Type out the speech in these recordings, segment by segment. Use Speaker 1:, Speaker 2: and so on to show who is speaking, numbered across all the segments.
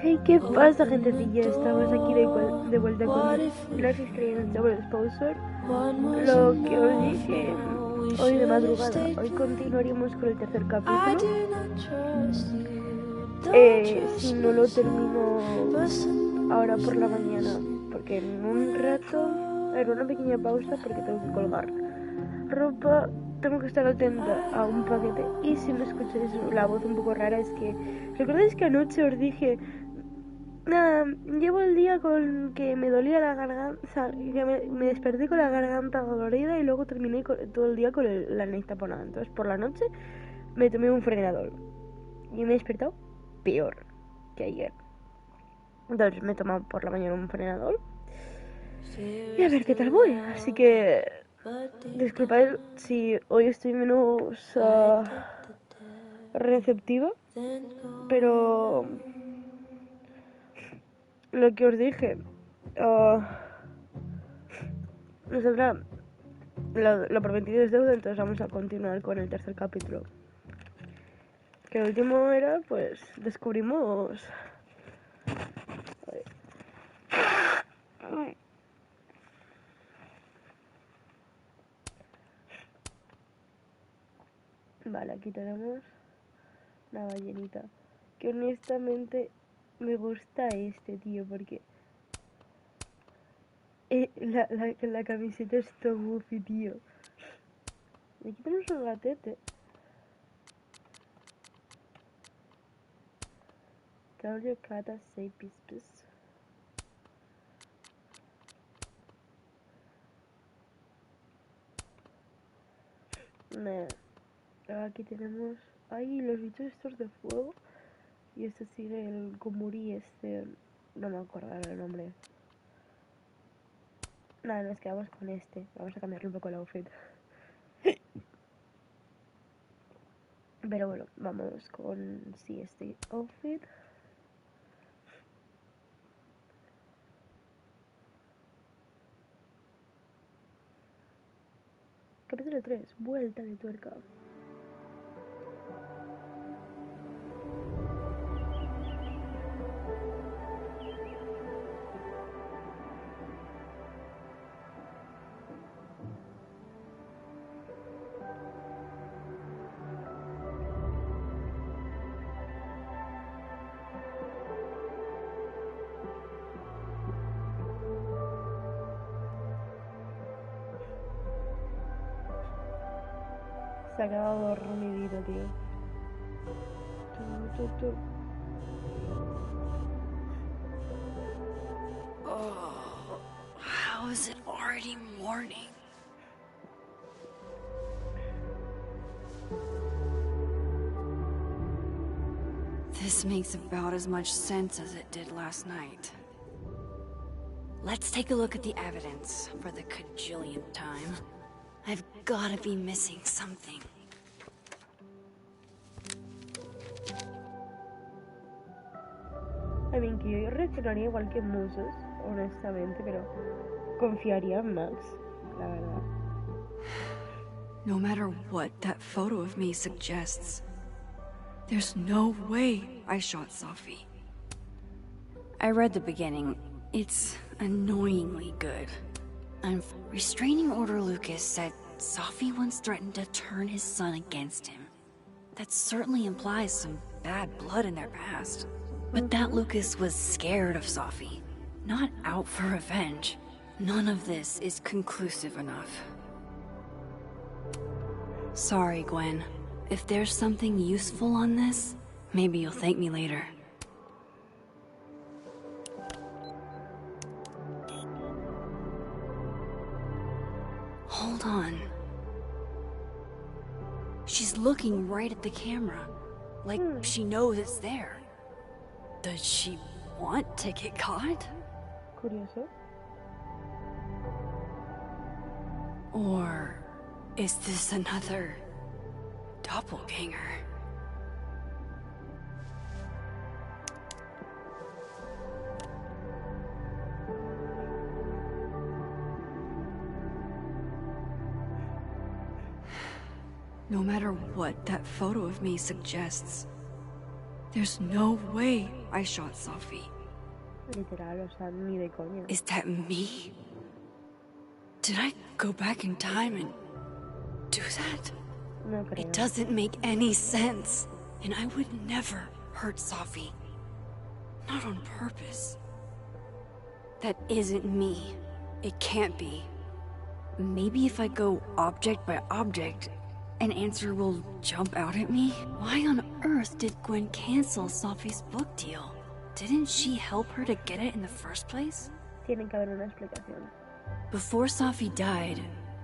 Speaker 1: Hey, ¿qué pasa, gentecilla? Estamos aquí de vuelta con las estrellas sobre el sponsor. Lo que os dije hoy de madrugada, hoy continuaríamos con el tercer capítulo. Si no lo termino ahora por la mañana, porque en un rato haré una pequeña pausa porque tengo que colgar ropa, tengo que estar atenta a un paquete, y si me escucháis la voz un poco rara es que ¿recordáis que anoche os dije? Nada, llevo el día con que me dolía la garganta, o sea, que me desperté con la garganta dolorida y luego terminé todo el día con la nariz taponada. Entonces por la noche me tomé un frenador y me he despertado peor que ayer. Entonces me he tomado por la mañana un frenador y a ver qué tal voy. Así que disculpad si hoy estoy menos receptiva, pero lo que os dije, nosotros lo prometido es deuda, entonces vamos a continuar con el tercer capítulo. Que el último era, pues, descubrimos... Vale, aquí tenemos una ballenita. Que honestamente me gusta este, tío, porque la camiseta es todo goofy, tío. Y aquí tenemos un gatete. Tell your cat to say pispis. Aquí tenemos... Ay, los bichos estos de fuego. Y este sigue el Gomuri, este... No me acuerdo el nombre. Nada, nos quedamos con este. Vamos a cambiarle un poco el outfit. Pero bueno, vamos con... Sí, este outfit. Capítulo 3. Vuelta de Tuerca. Se ha quedado dormidito, tío.
Speaker 2: Oh, how is it already morning? This makes about as much sense as it did last night. Let's take a look at the evidence for the cajillionth time. I've gotta be missing something.
Speaker 1: I mean, que yo reaccionaría igual que Moses, honestamente, pero confiaría en Max, la verdad.
Speaker 2: No matter what that photo of me suggests, there's no way I shot Sophie. I read the beginning. It's annoyingly good. Restraining Order Lucas said Sophie once threatened to turn his son against him. That certainly implies some bad blood in their past. But that Lucas was scared of Sophie, not out for revenge. None of this is conclusive enough. Sorry, Gwen. If there's something useful on this, maybe you'll thank me later. Hold on. She's looking right at the camera, like she knows it's there. Does she want to get caught?
Speaker 1: Curioso.
Speaker 2: Or is this another doppelganger? No matter what that photo of me suggests, There's no way I shot Sophie.
Speaker 1: Literal, o sea, ni de coña.
Speaker 2: Is that me? Did I go back in time and do that?
Speaker 1: No creo.
Speaker 2: It doesn't make any sense. And I would never hurt Sophie. Not on purpose. That isn't me. It can't be. Maybe if I go object by object, an answer will jump out at me? Why on earth did Gwen cancel Sophie's book deal? Didn't she help her to get it in the first place?
Speaker 1: Tiene que haber una explicación.
Speaker 2: Before Sophie died,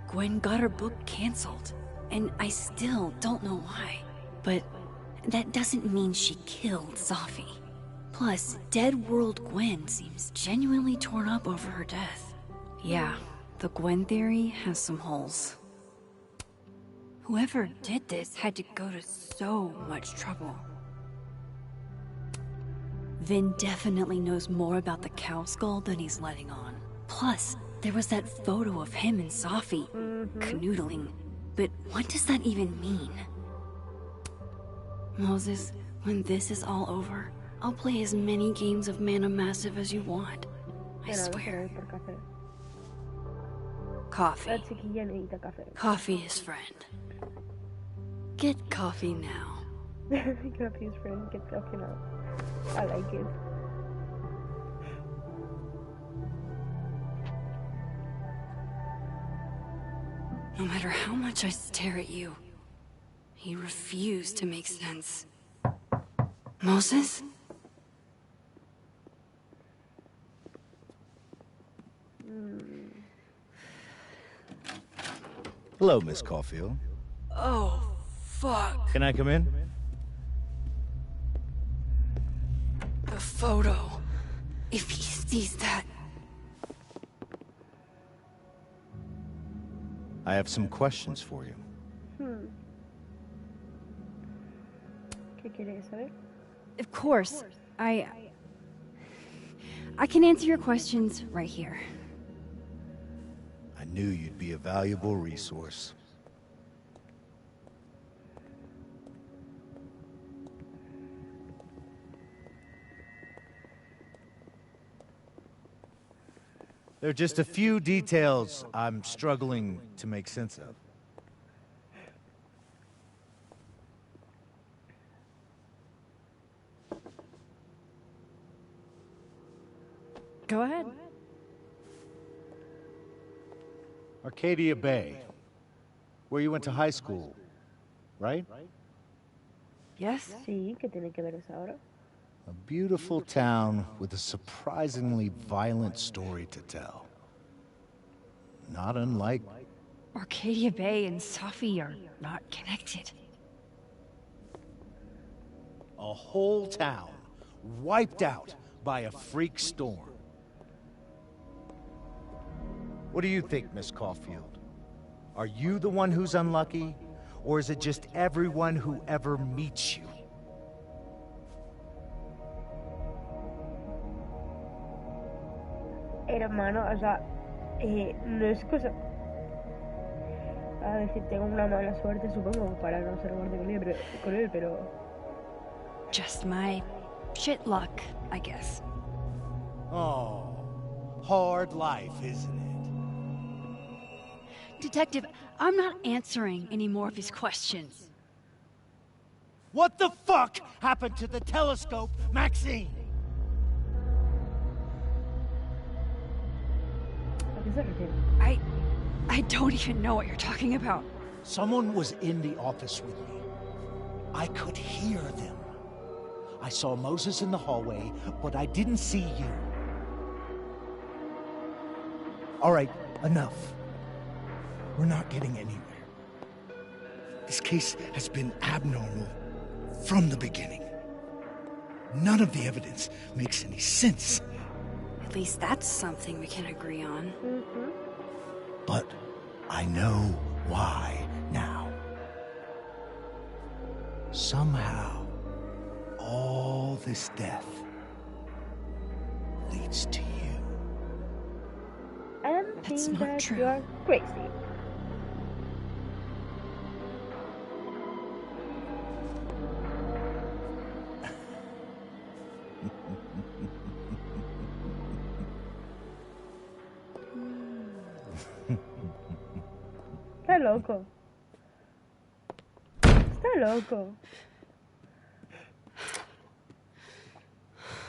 Speaker 2: Gwen got her book canceled. And I still don't know why. But that doesn't mean she killed Sophie. Plus, Dead World Gwen seems genuinely torn up over her death. Yeah, the Gwen theory has some holes. Whoever did this had to go to so much trouble. Vin definitely knows more about the cow skull than he's letting on. Plus, there was that photo of him and Sophie canoodling. But what does that even mean? Moses, when this is all over, I'll play as many games of Mana Massive as you want. I swear. Coffee.
Speaker 1: La chiquilla necesita café.
Speaker 2: Coffee is friend. Get coffee now.
Speaker 1: Coffee is friend, get coffee now. I like it.
Speaker 2: No matter how much I stare at you, you refuse to make sense. Moses?
Speaker 3: Hello, Miss Caulfield.
Speaker 2: Oh, fuck.
Speaker 3: Can I come in?
Speaker 2: The photo. If he sees that...
Speaker 3: I have some questions for you.
Speaker 1: ¿Qué quieres saber?
Speaker 2: Of course. I can answer your questions right here.
Speaker 3: I knew you'd be a valuable resource. There are just a few details I'm struggling to make sense of.
Speaker 2: Go ahead.
Speaker 3: Arcadia Bay, where you went to high school, right?
Speaker 2: Yes?
Speaker 1: Sí, ¿qué tiene que ver eso ahora?
Speaker 3: A beautiful town with a surprisingly violent story to tell. Not unlike...
Speaker 2: Arcadia Bay and Sophie are not connected.
Speaker 3: A whole town wiped out by a freak storm. What do you think, Miss Caulfield? Are you the one who's unlucky, or is it just everyone who ever meets you?
Speaker 1: Hermano, o sea, no es cosa... A decir, tengo una mala suerte, supongo, para no ser guardia con él, pero...
Speaker 2: Just my shit luck, I guess.
Speaker 3: Oh, hard life, isn't it?
Speaker 2: Detective, I'm not answering any more of his questions.
Speaker 3: What the fuck happened to the telescope, Maxine?
Speaker 1: ¿A qué se refiere?
Speaker 2: I don't even know what you're talking about.
Speaker 3: Someone was in the office with me. I could hear them. I saw Moses in the hallway, but I didn't see you. All right, enough. We're not getting anywhere. This case has been abnormal from the beginning. None of the evidence makes any sense.
Speaker 2: At least that's something we can agree on.
Speaker 3: But I know why now. Somehow, all this death leads to you.
Speaker 1: And
Speaker 2: That's
Speaker 1: think
Speaker 2: not
Speaker 1: that
Speaker 2: true.
Speaker 1: you are crazy. loco. Está loco.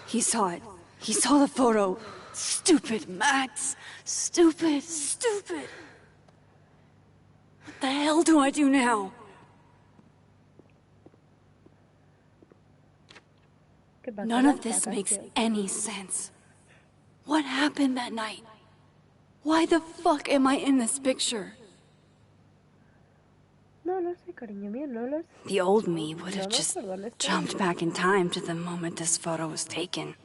Speaker 2: He saw it. He saw the photo. Stupid, Max. Stupid, stupid. What the hell do I do now? None of this makes any sense. What happened that night? Why the fuck am I in this picture?
Speaker 1: No lo sé, cariño mío, no lo sé.
Speaker 2: The old me would have just jumped back in time to the moment this photo was taken.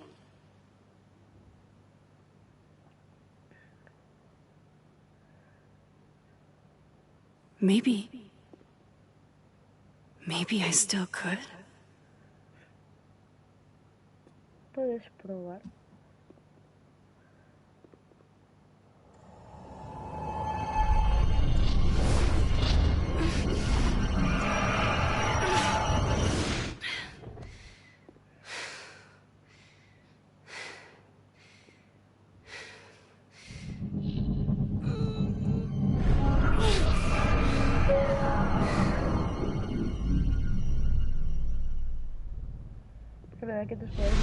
Speaker 2: Maybe I still could.
Speaker 1: Puedes probar. Es verdad que tus poderes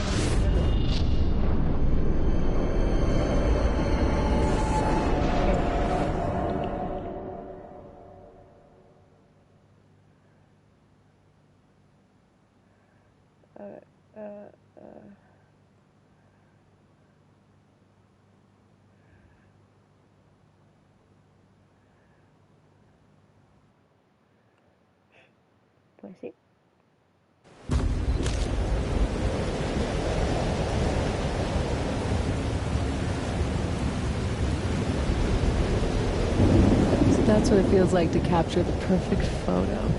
Speaker 1: pues sí.
Speaker 4: That's what it feels like to capture the perfect photo.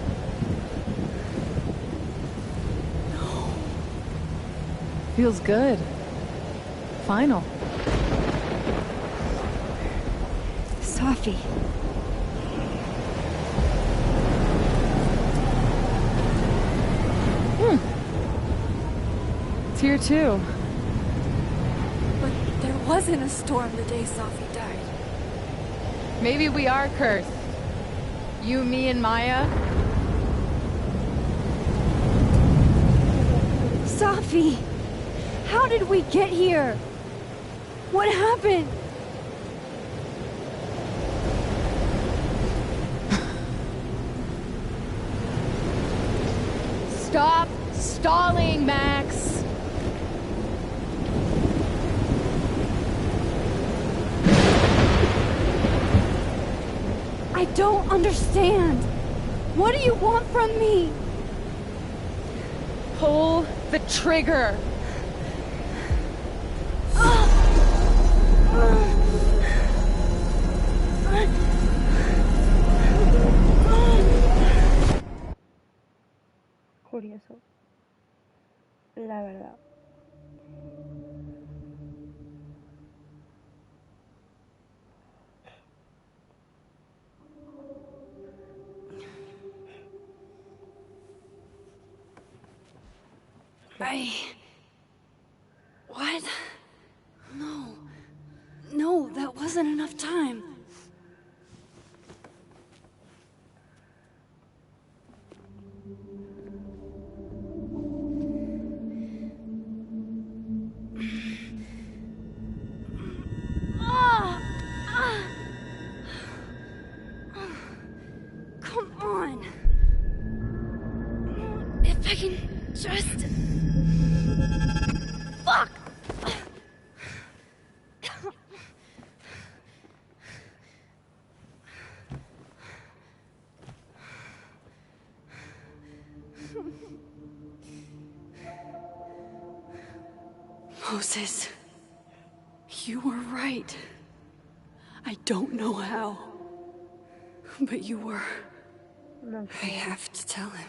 Speaker 2: No.
Speaker 4: Feels good. Final.
Speaker 2: Sophie.
Speaker 4: It's here too.
Speaker 2: But there wasn't a storm the day Sophie died.
Speaker 4: Maybe we are cursed. You, me, and Maya.
Speaker 2: Sophie! How did we get here? What happened?
Speaker 4: Stop stalling, Max!
Speaker 2: I don't understand. What do you want from me?
Speaker 4: Pull the trigger!
Speaker 1: Curioso. La verdad.
Speaker 2: What? No, that wasn't enough time. Come on. If I can just... Fuck! Moses, you were right. I don't know how, but you were.
Speaker 1: No.
Speaker 2: I have to tell him.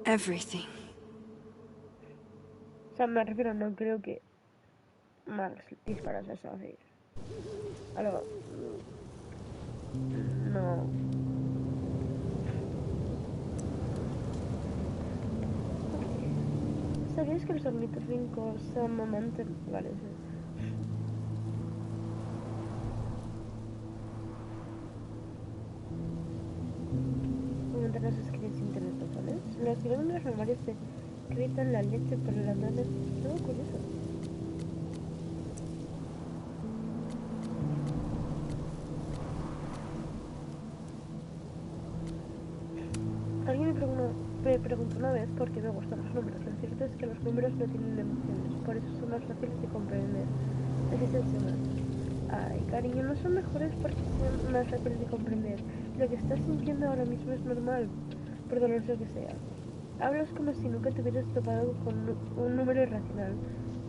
Speaker 2: Everything.
Speaker 1: O sea, me refiero, no creo que Max disparase a Sophie. Algo. No. ¿Sabías que los ornitorrincos son momentos? Vale, sí. relacionado con las memorias de gritan la leche por la mano. Es algo curioso. Alguien me preguntó una vez por qué me gustan los números. Lo cierto es que los números no tienen emociones, por eso son más fáciles de comprender. Así se llama. Ay, cariño, no son mejores porque sean más fáciles de comprender. Lo que estás sintiendo ahora mismo es normal, por doloroso que sea. Hablas como si nunca te hubieras topado con un número irracional.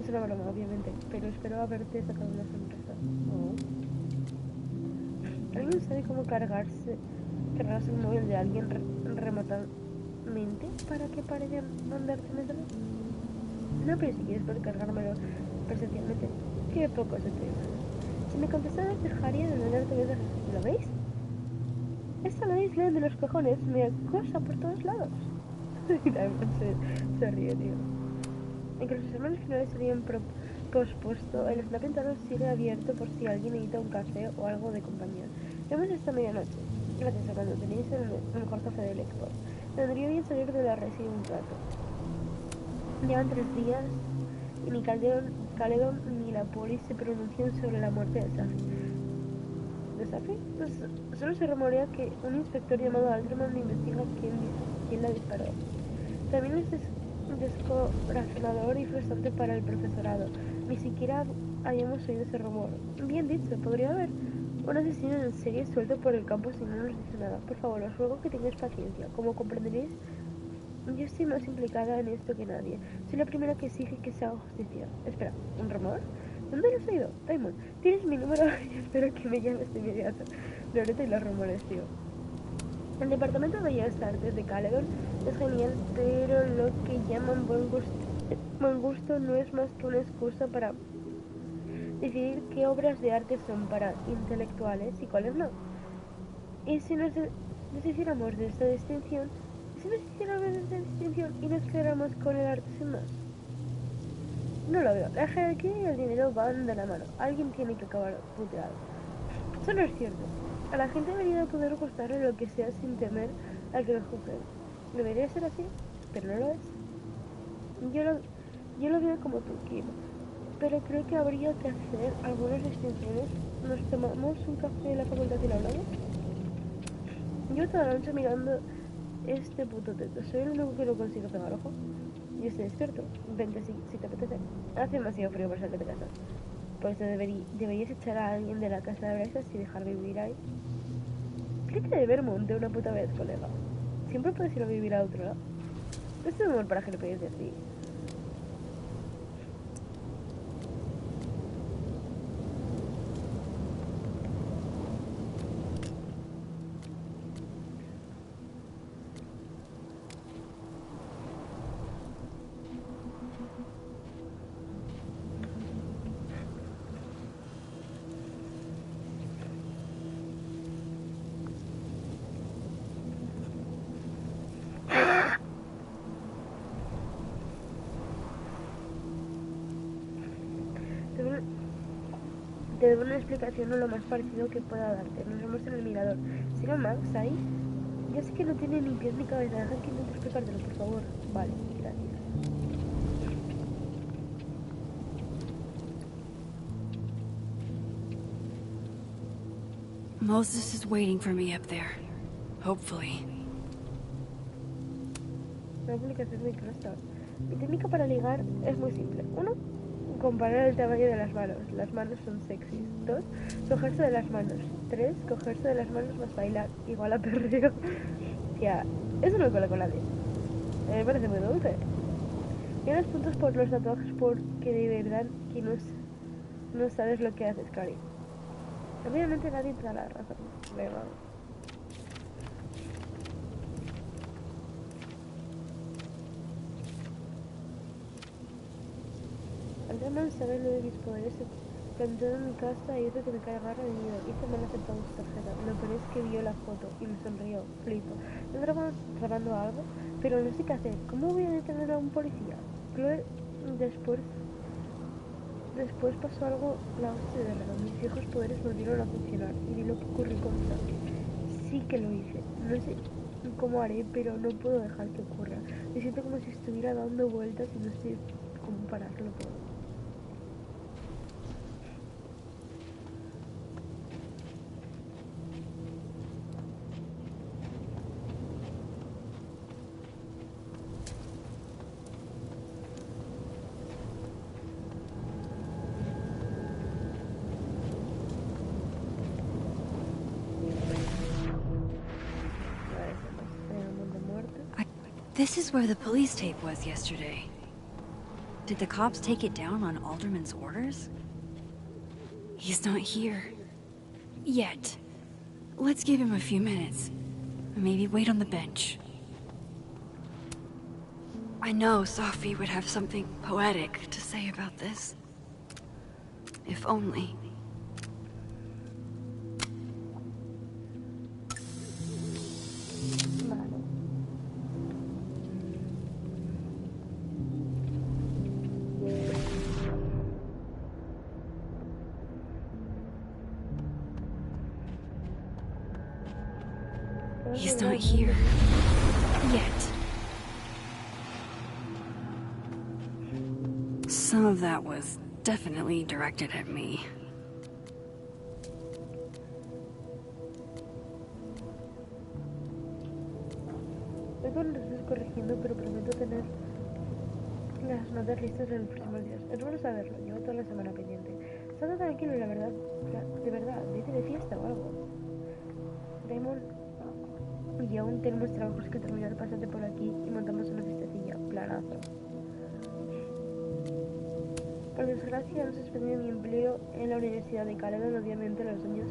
Speaker 1: Es una broma, obviamente, pero espero haberte sacado una sonrisa. Oh. ¿Alguien sabe cómo cargarse el móvil de alguien remotamente para que pare de mandarte mensajes? No, pero si quieres poder cargármelo presencialmente, qué poco se te iba. Si me contestaras, dejaría de mandarte mensajes. ¿Lo veis? Esta la isla de los cojones me acosa por todos lados. Y Diamond se ríe, tío. En que los exámenes finales serían pospuesto, el Snap Intero sigue abierto por si alguien necesita un café o algo de compañía. Vemos esta medianoche. Gracias a cuando tenéis el mejor café del export. Vendría bien salir de la resi un rato. Llevan 3 días y ni Caledon ni la poli se pronuncian sobre la muerte de Safi. ¿De Safi? Pues solo se rumorea que un inspector llamado Alderman investiga quién la disparó. También es descorazonador y frustrante para el profesorado. Ni siquiera hayamos oído ese rumor. Bien dicho, podría haber un asesino en serie suelto por el campo si no nos dice nada. Por favor, os ruego que tengáis paciencia. Como comprenderéis, yo estoy más implicada en esto que nadie. Soy la primera que exige que se haga justicia. Espera, ¿un rumor? ¿Dónde lo has oído? Diamond, tienes mi número y espero que me llames de inmediato. Loreto y los rumores, tío. El departamento de Bellas Artes de Caledon es genial, pero lo que llaman buen gusto no es más que una excusa para decidir qué obras de arte son para intelectuales y cuáles no. Y si nos deshiciéramos de esta distinción, y nos quedáramos con el arte sin más. No lo veo. La jerarquía y el dinero van de la mano. Alguien tiene que acabar puteado. Eso no es cierto. A la gente debería poder gustarle lo que sea sin temer a que lo juzguen. Debería ser así, pero no lo es. Yo lo veo como tú, Kim. Pero creo que habría que hacer algunas distinciones. ¿Nos tomamos un café en la facultad y lo hablamos? Yo toda la noche mirando este puto teto. Soy el único que no consigo pegar ojo. Yo estoy despierto. Vente si te apetece. Hace demasiado frío para salir de casa. Por eso deberías echar a alguien de la casa de Brazas y dejarme vivir ahí. Vete de Vermont de una puta vez, colega. Siempre puedes ir a vivir a otro lado. No estoy de humor para que le pegues de así. Te debo una explicación o lo más parecido que pueda darte. Nos vemos en el mirador. ¿Sigue Max ahí? Ya sé que no tiene ni pies ni cabeza. Deja que intente explicártelo, por favor. Vale, gracias.
Speaker 2: Moses is waiting for me up there. Hopefully.
Speaker 1: La publicación de Microsoft. Mi técnica para ligar es muy simple. 1. Comparar el tamaño de las manos. Las manos son sexys. 2. Cogerse de las manos. 3. Cogerse de las manos más bailar. Igual a perreo. Tía, eso no cola con nadie. Me parece muy dulce. Tienes puntos por los tatuajes porque de verdad que no sabes lo que haces, Cari. Obviamente nadie te da la razón. Venga. Alderman sabe lo de mis poderes. Se plantó en mi casa y hizo que me cagara de miedo. Hizo mal aceptado su tarjeta. Lo peor es que vio la foto y me sonrió. Flipo. ¿No grabando algo? Pero no sé qué hacer. ¿Cómo voy a detener a un policía? Chloe, después pasó algo la hostia de raro. Mis viejos poderes volvieron a funcionar y vi lo que ocurrió con Sam. Sí que lo hice. cómo haré, pero no puedo dejar que ocurra. Me siento como si estuviera dando vueltas y no sé cómo pararlo todo.
Speaker 2: This is where the police tape was yesterday. Did the cops take it down on Alderman's orders? He's not here. Yet. Let's give him a few minutes. Maybe wait on the bench. I know Sophie would have something poetic to say about this. If only. He's not here. Yet. Some of that was definitely directed at me.
Speaker 1: Luego lo estoy corrigiendo, pero prometo tener las notas listas en los próximos días. Es bueno saberlo, llevo toda la semana pendiente. Está tranquilo, la verdad. De verdad, vete de fiesta o algo. Raymond y aún tenemos trabajos que terminar. Pásate por aquí y montamos una fiestecilla. Planazo. Por desgracia, no suspendí mi empleo en la Universidad de Caledon. Obviamente, los años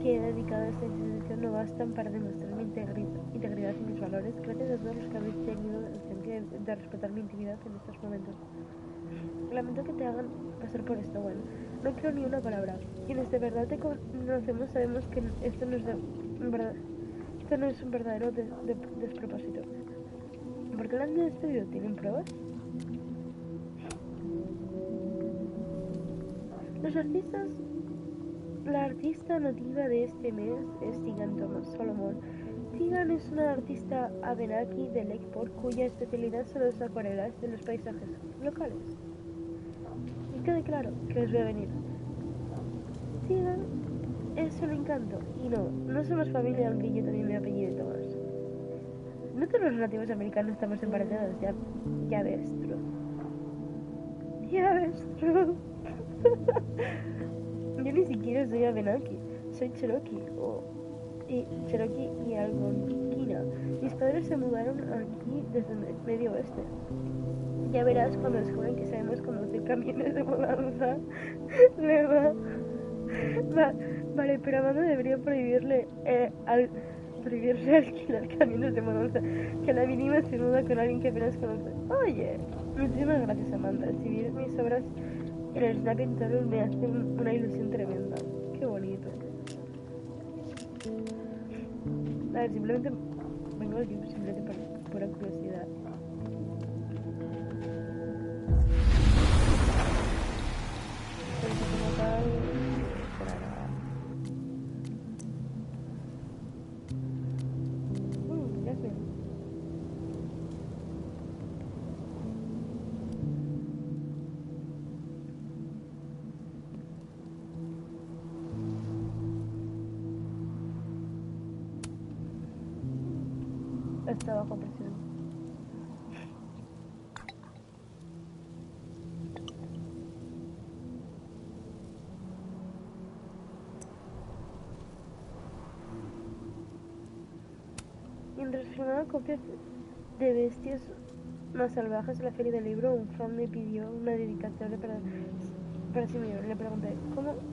Speaker 1: que he dedicado a esta institución no bastan para demostrar mi integridad y mis valores. Gracias a todos los que habéis tenido el sentido de respetar mi intimidad en estos momentos. Lamento que te hagan pasar por esto, bueno. No creo ni una palabra. Quienes de verdad te conocemos sabemos que esto no es un verdadero despropósito. ¿Por qué lo han despedido? ¿Tienen pruebas? La artista nativa de este mes es Tegan Thomas Solomon. Tegan es una artista Abenaki de Lakeport cuya especialidad son las acuarelas de los paisajes locales. Y quede claro que os veo venir. Tegan es un encanto. Y no somos familia, aunque yo también me apellido Thomas. No todos los nativos americanos estamos emparentados, ya ves, True. Ya ves, True. Yo ni siquiera soy Abenaki, soy Cherokee y algonquina. Mis padres se mudaron aquí desde el medio oeste. Ya verás cuando descubren que sabemos conducir camiones de mudanza. Vale, pero Amanda debería prohibirle alquilar camiones de mudanza, que a la mínima se muda con alguien que apenas conoce. Oye, muchísimas gracias, Amanda. Si vienes mis obras en el Snapping Turtle me hace una ilusión tremenda. Qué bonito. A ver, simplemente vengo aquí simplemente por pura curiosidad. Pero como tal, para nada. Ya sé. Está bajo presión. Mientras filmaba copias de bestias más salvajes en la feria del libro, un fan me pidió una dedicatoria para sí mismo. Le pregunté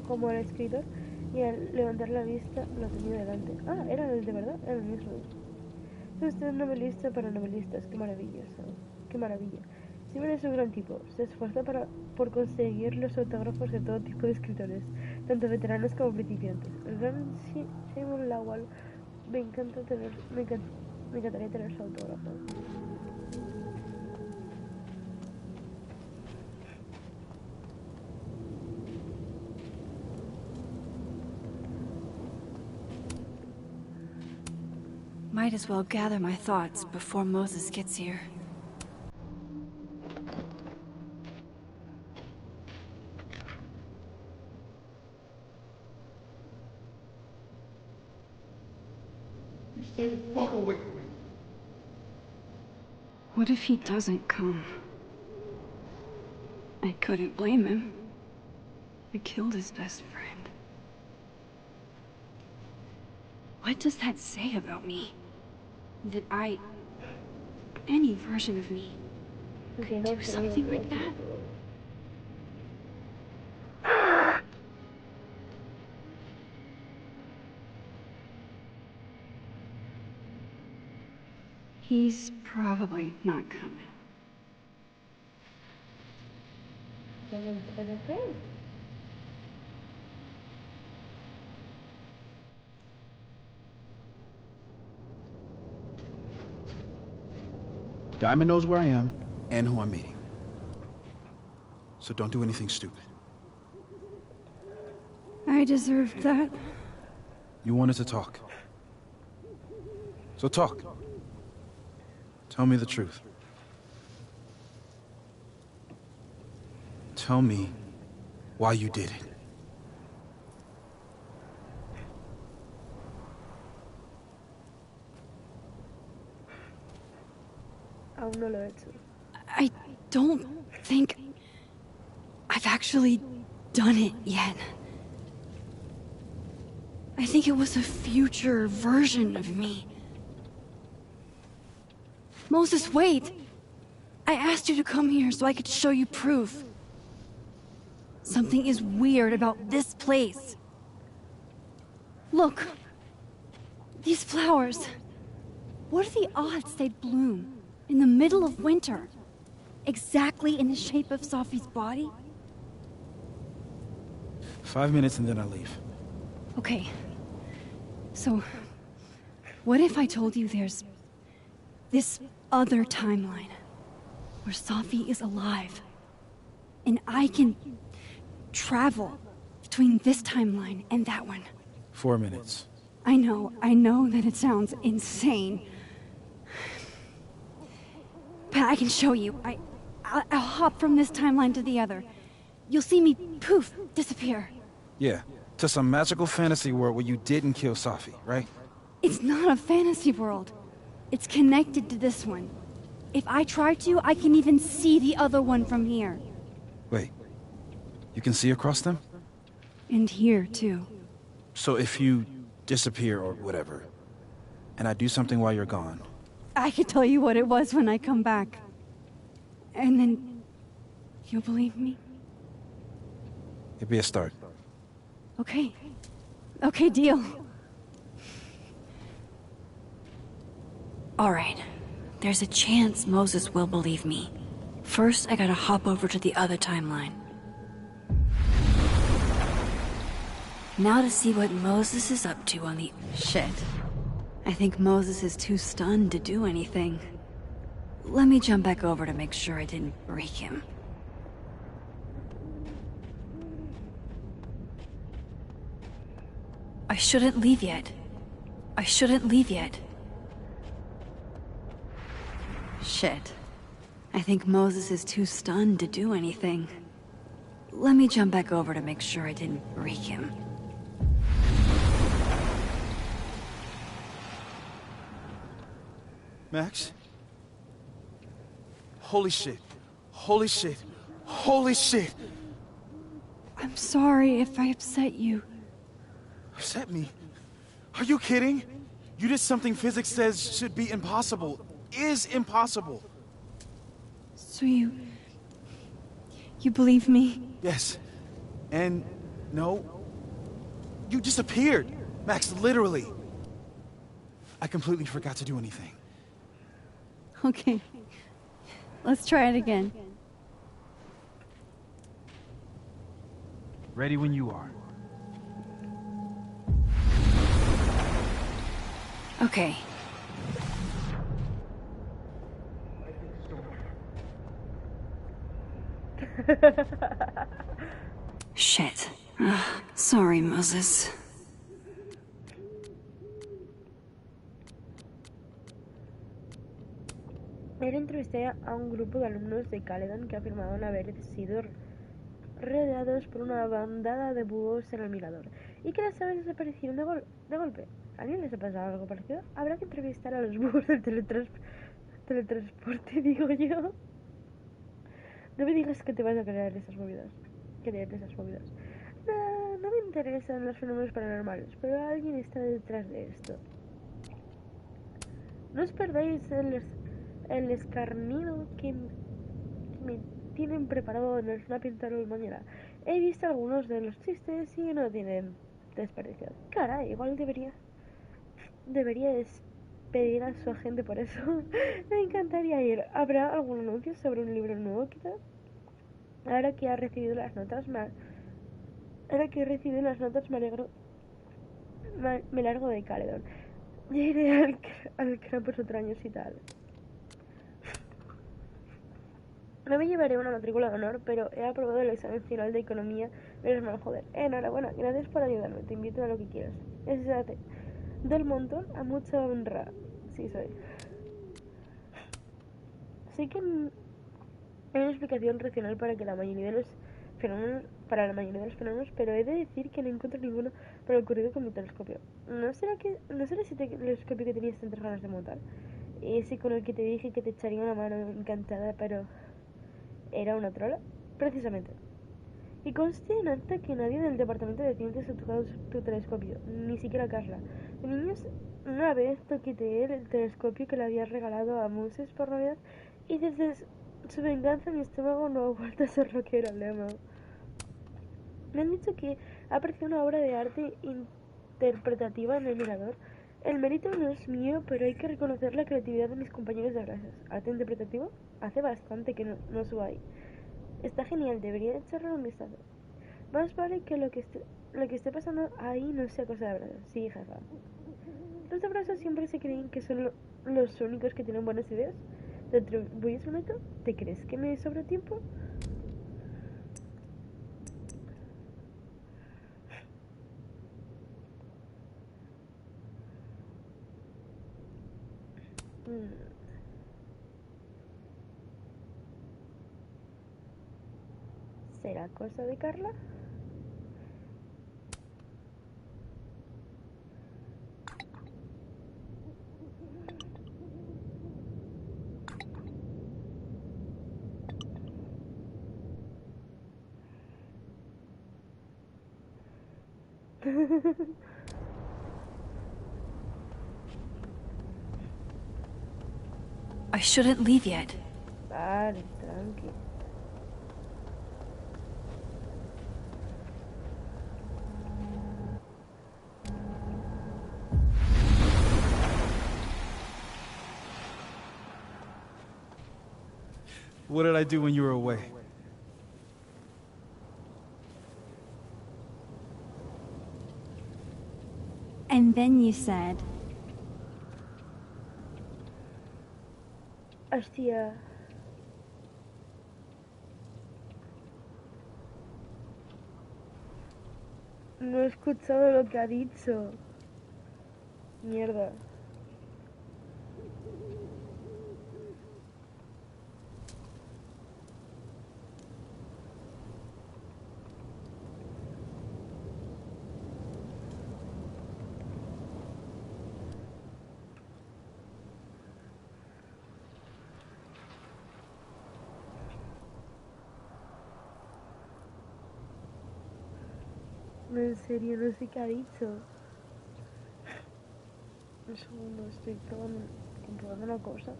Speaker 1: cómo era el escritor y al levantar la vista lo tenía delante. Ah, era el de verdad, era el mismo. Usted es novelista para novelistas, qué maravilloso, qué maravilla. Simon es un gran tipo, se esfuerza por conseguir los autógrafos de todo tipo de escritores, tanto veteranos como principiantes. El gran Simon Lawal, me encantaría tener su autógrafo.
Speaker 2: might as well gather my thoughts before Moses gets here. What if he doesn't come? I couldn't blame him. I killed his best friend. What does that say about me? That any version of me, could do something like that? He's probably not coming.
Speaker 5: Diamond knows where I am and who I'm meeting. So don't do anything stupid.
Speaker 2: I deserved that.
Speaker 5: You wanted to talk. So talk. Tell me the truth. Tell me why you did it.
Speaker 1: Aún no lo he hecho.
Speaker 2: I don't think I've actually done it yet. I think it was a future version of me. Moses, wait! I asked you to come here so I could show you proof. Something is weird about this place. Look. These flowers. What are the odds they'd bloom in the middle of winter? Exactly in the shape of Sophie's body?
Speaker 5: 5 minutes and then I leave.
Speaker 2: Okay. So, what if I told you there's this other timeline where Sophie is alive, and I can travel between this timeline and that one?
Speaker 5: 4 minutes.
Speaker 2: I know that it sounds insane. But I can show you. I'll hop from this timeline to the other. You'll see me, poof, disappear.
Speaker 5: Yeah, to some magical fantasy world where you didn't kill Sophie, right?
Speaker 2: It's not a fantasy world. It's connected to this one. If I try to, I can even see the other one from here.
Speaker 5: Wait, you can see across them?
Speaker 2: And here, too.
Speaker 5: So if you disappear or whatever, and I do something while you're gone...
Speaker 2: I can tell you what it was when I come back. And then... you'll believe me?
Speaker 5: It'd be a start.
Speaker 2: Okay. Okay, deal. Alright. There's a chance Moses will believe me. First, I gotta hop over to the other timeline. Now to see what Moses is up to on the... Shit. I think Moses is too stunned to do anything. Let me jump back over to make sure I didn't break him. I shouldn't leave yet. I shouldn't leave yet. Shit. I think Moses is too stunned to do anything. Let me jump back over to make sure I didn't break him.
Speaker 5: Max? Holy shit. Holy shit. Holy shit!
Speaker 2: I'm sorry if I upset you.
Speaker 5: Upset me? Are you kidding? You did something physics says should be impossible. Is impossible.
Speaker 2: So you believe me?
Speaker 5: Yes. And no. You disappeared. Max, literally. I completely forgot to do anything.
Speaker 2: Okay. Let's try it again.
Speaker 5: Ready when you are.
Speaker 2: Okay. Shit. Sorry, Moses.
Speaker 1: Él entrevisté a un grupo de alumnos de Caledon que afirmaban haber sido rodeados por una bandada de búhos en el mirador y que las aves desaparecieron de golpe. ¿A alguien les ha pasado algo parecido? Habrá que entrevistar a los búhos del teletransporte, digo yo. No me digas que te vas a creer esas movidas. No me interesan los fenómenos paranormales, pero alguien está detrás de esto. No os perdáis el escarnido que me tienen preparado en el Snapping Turtle mañana. He visto algunos de los chistes y no tienen desperdicio. Caray, igual debería despedir a su agente por eso. Me encantaría ir. ¿Habrá algún anuncio sobre un libro nuevo, quizás? Ahora que he recibido las notas, me largo de Caledon. Ya iré al campus otro año y tal. No me llevaré una matrícula de honor, pero he aprobado el examen final de economía. Menos mal, joder. Enhorabuena, gracias por ayudarme. Te invito a lo que quieras. Exacto. Del montón a mucha honra. Sí, soy. Sí que hay una explicación racional para la mayoría de los fenómenos, pero he de decir que no encuentro ninguno para lo ocurrido con mi telescopio. ¿No será ese telescopio que tenías tantas ganas de montar? Ese con el que te dije que te echaría una mano encantada, pero ¿era una trola? Precisamente. Y conste en acta que nadie del departamento de ciencias ha tocado tu telescopio, ni siquiera Carla. De niños, una vez toqueteé el telescopio que le había regalado a Moses por Navidad y desde su venganza mi estómago no ha vuelto a ser lo que era, Lema. Me han dicho que ha aparecido una obra de arte interpretativa en el mirador. El mérito no es mío, pero hay que reconocer la creatividad de mis compañeros de clases. ¿Arte interpretativo? Hace bastante que no subo ahí. Está genial, debería echarle un vistazo. Más vale que lo que esté pasando ahí no sea cosa de abrazos. Sí, jefa. Los abrazos siempre se creen que son los únicos que tienen buenas ideas. ¿Te atribuyes el método? ¿Te crees que me sobra tiempo? ¿Será cosa de Carla?
Speaker 2: I shouldn't leave yet.
Speaker 1: Vale, tranqui.
Speaker 5: What did I do when you were away?
Speaker 2: And then you said...
Speaker 1: Hostia. No he escuchado lo que ha dicho. Mierda. No, en serio, no sé qué ha dicho. Un segundo, estoy comprobando una cosa.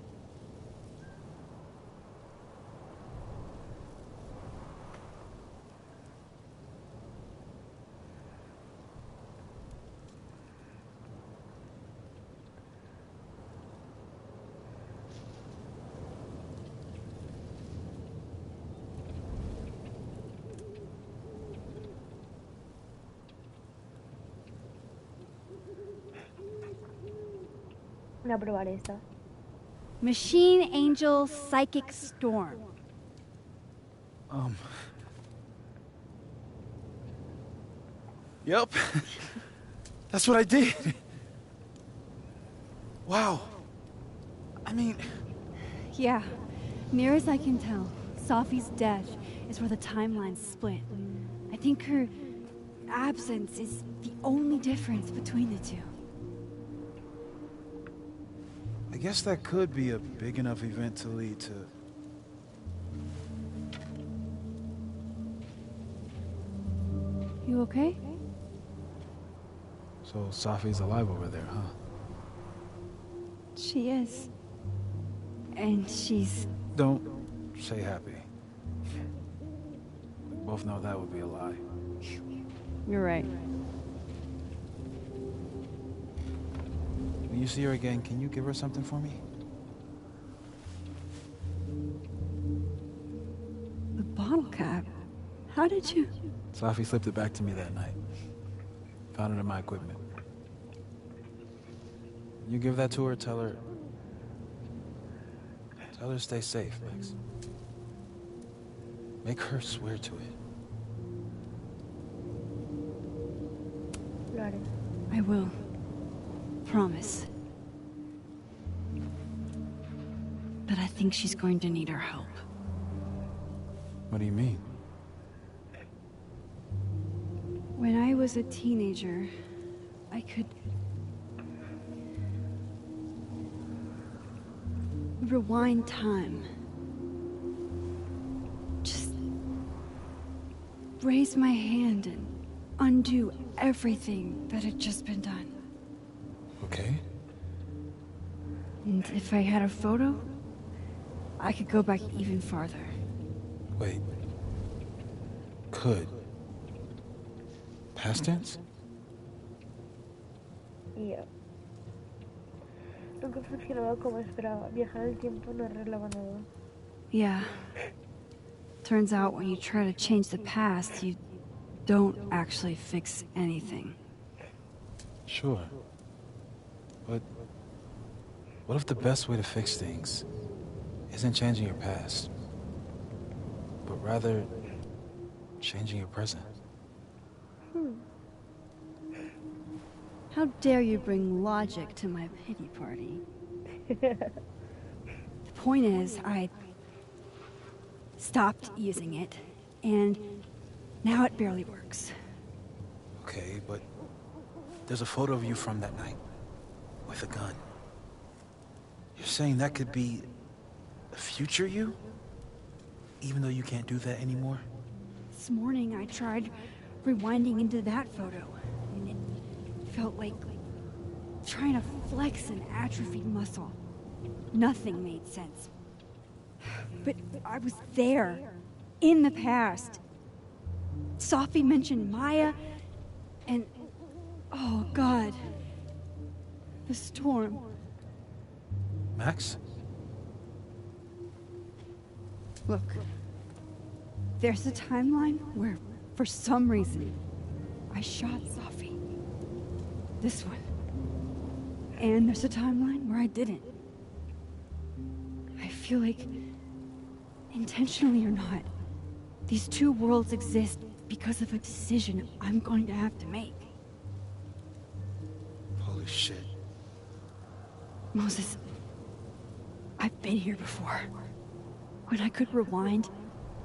Speaker 1: Voy a probar esta.
Speaker 2: Machine Angel Psychic Storm.
Speaker 5: Yep. That's what I did. Wow. I mean,
Speaker 2: Yeah. Near as I can tell, Sophie's death is where the timelines split. I think her absence is the only difference between the two.
Speaker 5: I guess that could be a big enough event to lead to...
Speaker 2: You okay?
Speaker 5: So Sophie's alive over there, huh?
Speaker 2: She is. And she's...
Speaker 5: Don't say happy. We both know that would be a lie.
Speaker 2: You're right.
Speaker 5: When you see her again, can you give her something for me?
Speaker 2: The bottle cap? How did you...
Speaker 5: Sophie slipped it back to me that night. Found it in my equipment. You give that to her, tell her to stay safe, Max. Make her swear to it.
Speaker 1: Lo haré.
Speaker 2: I will. Promise. But I think she's going to need our help.
Speaker 5: What do you mean?
Speaker 2: When I was a teenager, I could... rewind time. Just... raise my hand and undo everything that had just been done.
Speaker 5: Okay.
Speaker 2: And if I had a photo, I could go back even farther.
Speaker 5: Wait. Could. Past tense?
Speaker 1: Yeah. Nunca funcionaba como esperaba. Viajar el tiempo no arreglaba nada.
Speaker 2: Yeah. Turns out when you try to change the past, you don't actually fix anything.
Speaker 5: Sure. But what if the best way to fix things isn't changing your past, but rather changing your present?
Speaker 2: How dare you bring logic to my pity party? The point is, I stopped using it, and now it barely works.
Speaker 5: Okay, but there's a photo of you from that night, with a gun. You're saying that could be a future you? Even though you can't do that anymore?
Speaker 2: This morning I tried rewinding into that photo, and it felt like trying to flex an atrophied muscle. Nothing made sense. But I was there, in the past. Sophie mentioned Maya, and... oh, God. The storm.
Speaker 5: Max?
Speaker 2: Look. There's a timeline where, for some reason, I shot Sophie. This one. And there's a timeline where I didn't. I feel like, intentionally or not, these two worlds exist because of a decision I'm going to have to make.
Speaker 5: Holy shit.
Speaker 2: Moses, I've been here before. When I could rewind,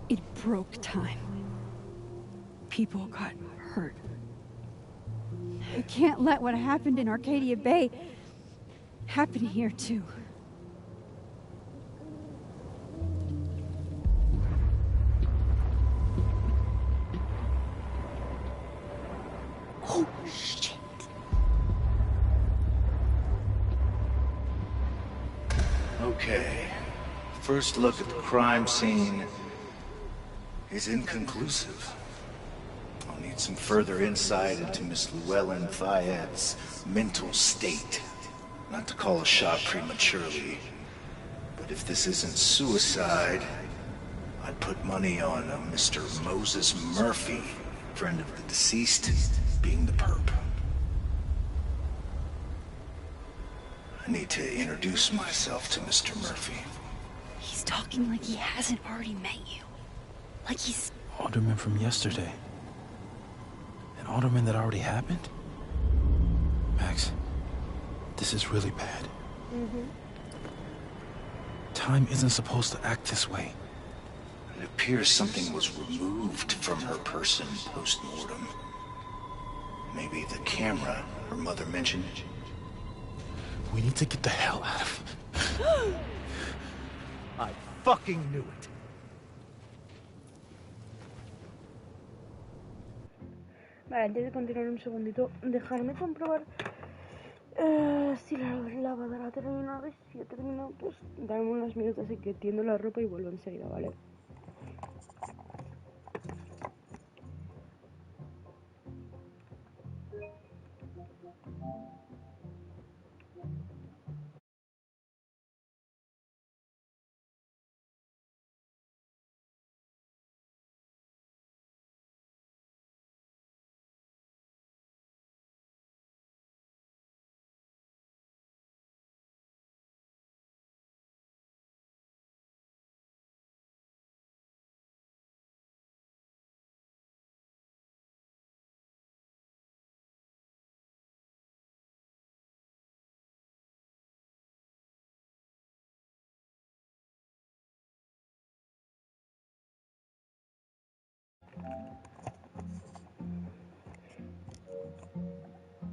Speaker 2: it broke time. People got hurt. I can't let what happened in Arcadia Bay happen here, too. Oh, shit.
Speaker 3: Okay. First look at the crime scene is inconclusive. I'll need some further insight into Miss Llewellyn Fayette's mental state. Not to call a shot prematurely, but if this isn't suicide, I'd put money on a Mr. Moses Murphy, friend of the deceased, being the perp. I need to introduce myself to Mr. Murphy.
Speaker 2: He's talking like he hasn't already met you. Like he's...
Speaker 5: Alderman from yesterday. An alderman that already happened? Max, this is really bad. Time isn't supposed to act this way.
Speaker 3: It appears something was removed from her person post-mortem. Maybe the camera her mother mentioned.
Speaker 5: We need to get the hell out of here.
Speaker 3: I fucking knew it.
Speaker 1: Vale, antes de continuar un segundito, dejarme comprobar si la lavadora ha terminado. Y si ha terminado, pues dame unos minutos y que tiendo la ropa y vuelvo enseguida, ¿vale?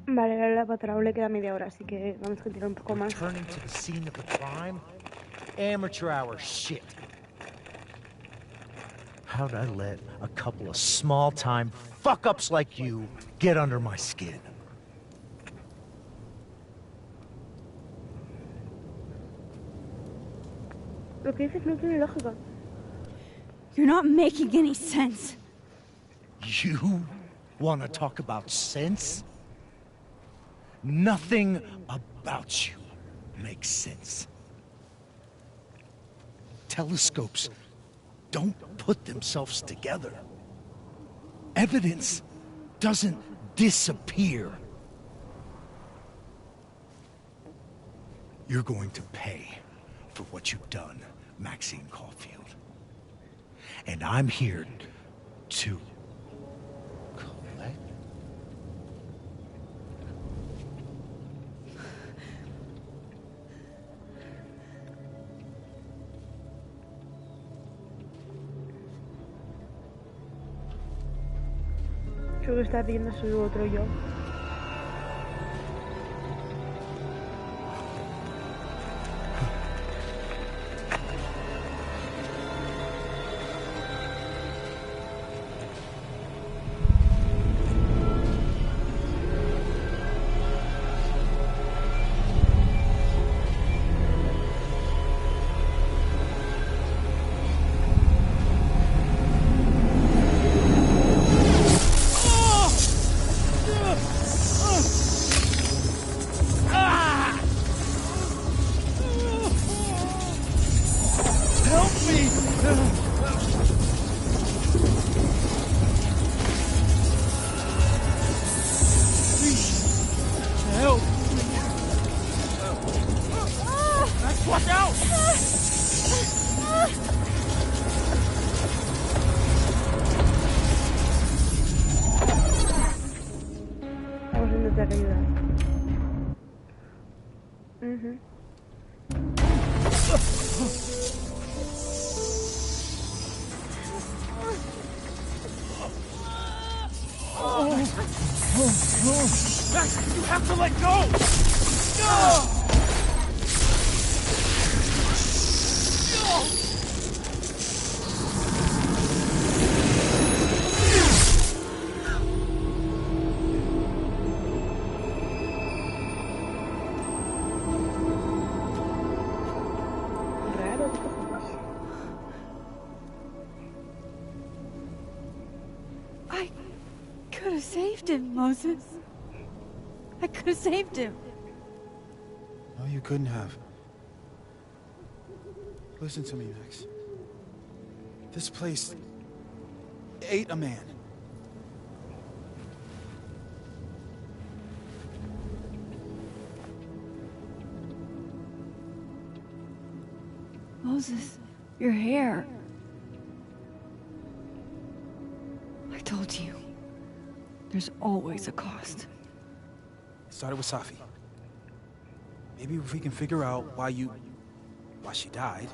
Speaker 1: Vale, la lavadora le queda media hora, así que vamos a continuar un poco más.
Speaker 3: Returning to the scene of the crime? Amateur hour shit. How'd I let a couple of small-time fuck-ups like you get under my skin?
Speaker 1: Lo que dices no tiene lógica.
Speaker 2: You're not making any sense.
Speaker 3: You want to talk about sense? Nothing about you makes sense. Telescopes don't put themselves together. Evidence doesn't disappear. You're going to pay for what you've done, Maxine Caulfield. And I'm here to collect.
Speaker 1: Creo que está pidiendo su otro yo.
Speaker 3: You have to let go!
Speaker 2: I could have saved him, Moses. I could have saved him.
Speaker 5: No, you couldn't have. Listen to me, Max. This place ate a man.
Speaker 2: Moses, your hair. I told you. There's always a cost.
Speaker 5: It started with Safi. Maybe if we can figure out why you... why she died,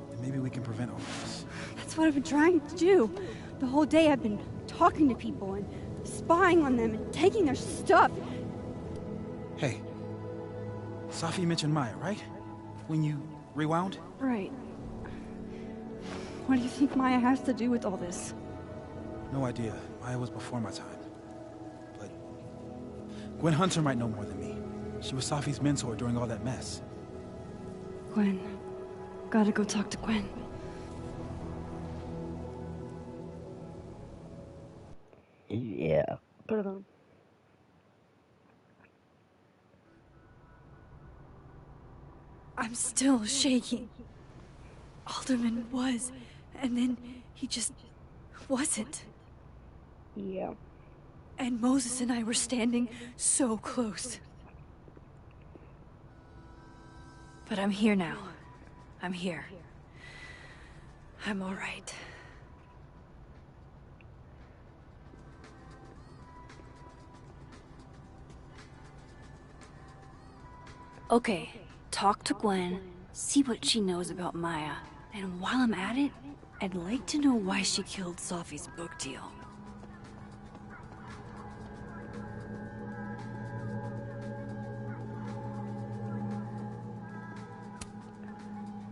Speaker 5: then maybe we can prevent all this.
Speaker 2: That's what I've been trying to do. The whole day I've been talking to people and spying on them and taking their stuff.
Speaker 5: Hey, Safi mentioned Maya, right? When you rewound?
Speaker 2: Right. What do you think Maya has to do with all this?
Speaker 5: No idea. Maya was before my time. But Gwen Hunter might know more than me. She was Safi's mentor during all that mess.
Speaker 2: Gwen. Gotta go talk to Gwen.
Speaker 1: Yeah. Perdón.
Speaker 2: I'm still shaking. Alderman was, and then he just wasn't.
Speaker 1: Yeah.
Speaker 2: And Moses and I were standing so close. But I'm here now. I'm here. I'm all right. Okay, talk to Gwen, see what she knows about Maya, and while I'm at it, I'd like to know why she killed Safi's book deal.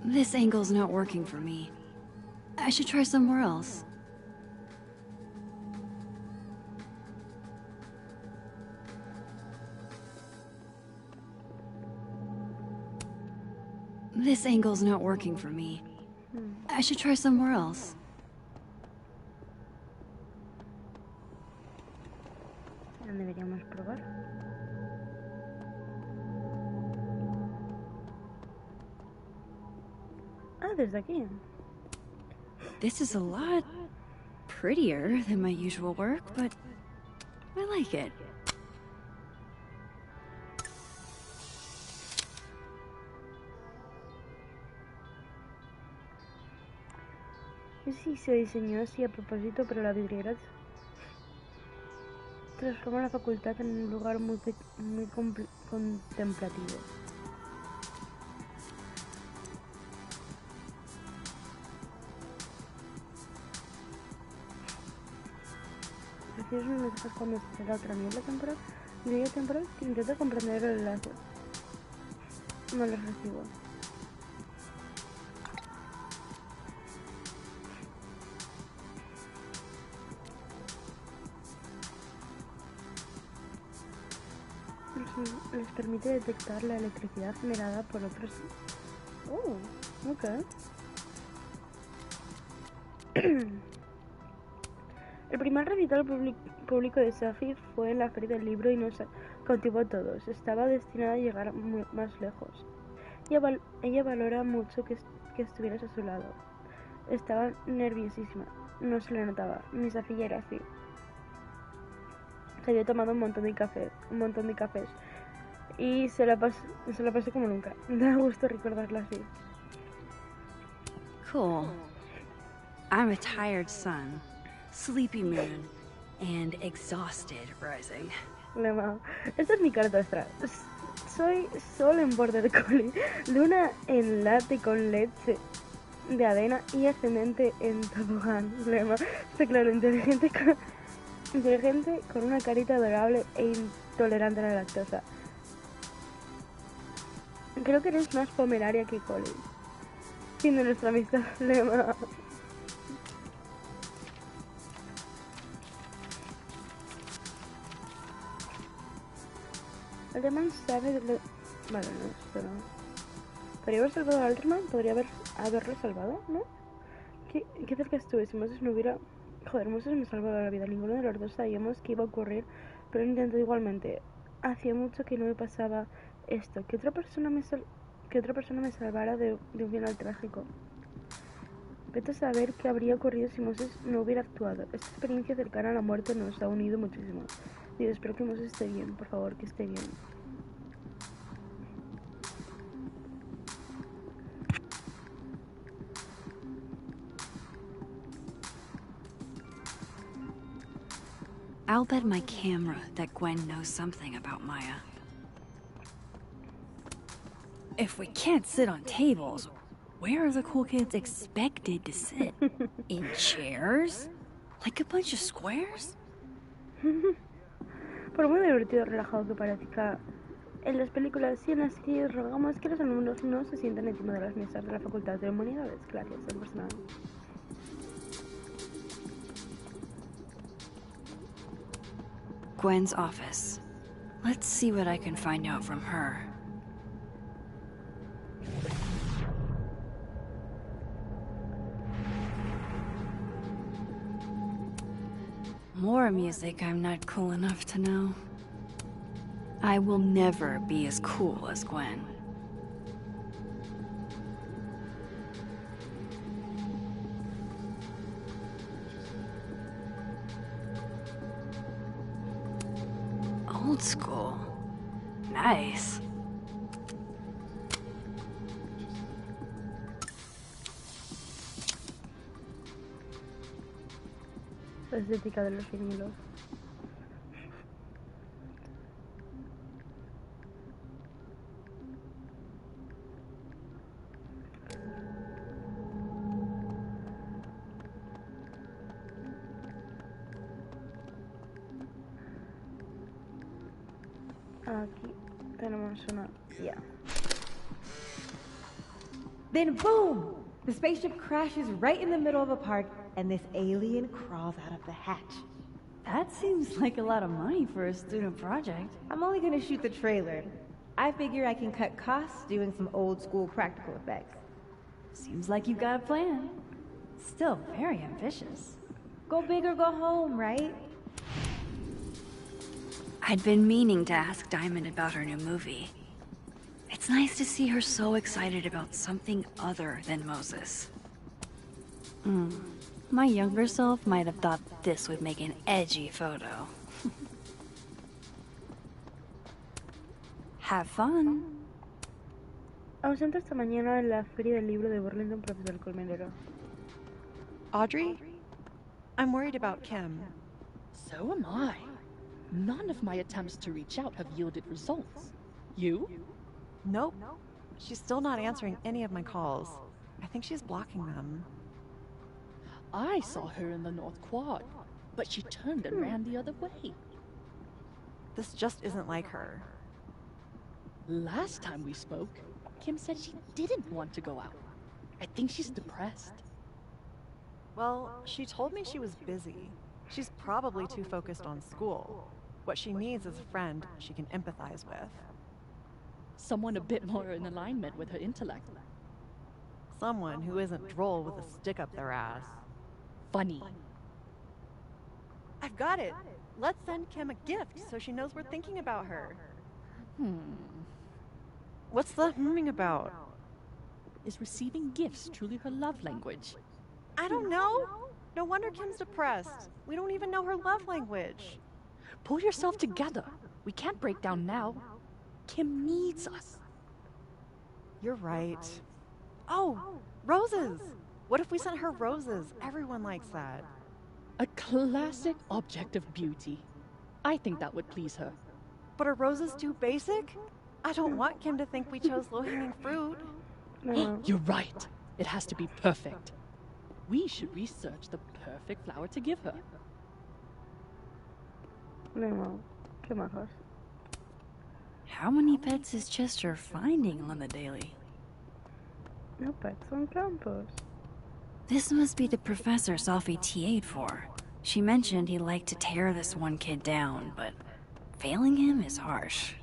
Speaker 2: This angle's not working for me. I should try somewhere else. This angle's not working for me. I should try somewhere else.
Speaker 1: Deberíamos probar. Ah, desde aquí.
Speaker 2: This is a lot prettier than my usual work, but I like it.
Speaker 1: Sí, se diseñó así a propósito, pero la vidriera transforma la facultad en un lugar muy contemplativo. ¿Recibes unos mensajes cuando será otra temporal? Niebla temporal que intenta comprender el enlace. No los recibo. Les permite detectar la electricidad generada por otros... Oh, ok. El primer recital público de Safi fue en la Feria del Libro y nos cautivó a todos. Estaba destinada a llegar más lejos. Ella valora mucho que estuvieras a su lado. Estaba nerviosísima. No se le notaba. Mi Safi ya era así. Se había tomado un montón de cafés. Y se la pasó como nunca. Da gusto recordarla así.
Speaker 2: Cool. I'm a tired sun, sleepy moon, and exhausted rising.
Speaker 1: Lema. Esta es mi carta astral. Soy sol en border collie, luna en latte con leche de avena y ascendente en tobogán. Lema. Está claro, inteligente con una carita adorable e intolerante a la lactosa. Creo que eres más pomeraria que Colin. Fin de nuestra amistad, Lema. Alderman sabe de lo... Vale, no, esto no. ¿Podría haber salvado a Alderman? ¿Podría haberlo salvado? ¿No? ¿Qué cerca estuve? Si Moses no hubiera... Joder, Moses me salvó la vida. Ninguno de los dos sabíamos que iba a ocurrir, pero lo intentó igualmente. Hacía mucho que no me pasaba esto. Que otra persona me salvara de un final trágico. Vete a saber qué habría ocurrido si Moses no hubiera actuado. Esta experiencia cercana a la muerte nos ha unido muchísimo. Dios, espero que Moses esté bien, por favor, que esté bien.
Speaker 2: I'll bet my camera that Gwen knows something about Maya. If we can't sit on tables, where are the cool kids expected to sit? In chairs? Like a bunch of squares?
Speaker 1: Por muy divertido y relajado que parezca, en las películas y en las series rogamos que los alumnos no se sientan encima de las mesas de la Facultad de Humanidades. Gracias, el personal.
Speaker 2: Gwen's office. Let's see what I can find out from her. More music I'm not cool enough to know. I will never be as cool as Gwen. Old school. Nice.
Speaker 1: La estética de los vinilos. Aquí tenemos una... Ya.
Speaker 6: Then boom! The spaceship crashes right in the middle of a park, and this alien crawls out of the hatch.
Speaker 7: That seems like a lot of money for a student project.
Speaker 6: I'm only gonna shoot the trailer. I figure I can cut costs doing some old school practical effects.
Speaker 7: Seems like you've got a plan. Still very ambitious.
Speaker 6: Go big or go home, right?
Speaker 2: I'd been meaning to ask Diamond about her new movie. It's nice to see her so excited about something other than Moses. My younger self might have thought this would make an edgy photo. Have fun.
Speaker 1: Ausente esta mañana en la feria del libro de Burlington, profesor Colmenero.
Speaker 8: Audrey? I'm worried about Kim.
Speaker 9: So am I. None of my attempts to reach out have yielded results. You?
Speaker 8: Nope. She's still not answering any of my calls. I think she's blocking them.
Speaker 9: I saw her in the North Quad, but she turned and ran the other way.
Speaker 8: This just isn't like her.
Speaker 9: Last time we spoke, Kim said she didn't want to go out. I think she's depressed.
Speaker 8: Well, she told me she was busy. She's probably too focused on school. What she needs is a friend she can empathize with.
Speaker 9: Someone a bit more in alignment with her intellect.
Speaker 8: Someone who isn't droll with a stick up their ass.
Speaker 9: Funny.
Speaker 8: I've got it. Let's send Kim a gift so she knows we're thinking about her. What's the humming about?
Speaker 9: Is receiving gifts truly her love language?
Speaker 8: I don't know. No wonder Kim's depressed. We don't even know her love language.
Speaker 9: Pull yourself together. We can't break down now. Kim needs us.
Speaker 8: You're right. Oh, roses! What if we sent her roses? Everyone likes that.
Speaker 9: A classic object of beauty. I think that would please her.
Speaker 8: But are roses too basic? I don't want Kim to think we chose low-hanging fruit.
Speaker 9: You're right. It has to be perfect. We should research the perfect flower to give her.
Speaker 1: No, qué majos.
Speaker 2: How many pets is Chester finding on the daily?
Speaker 1: No pets on campus.
Speaker 2: This must be the professor Sophie TA'd for. She mentioned he liked to tear this one kid down, but failing him is harsh.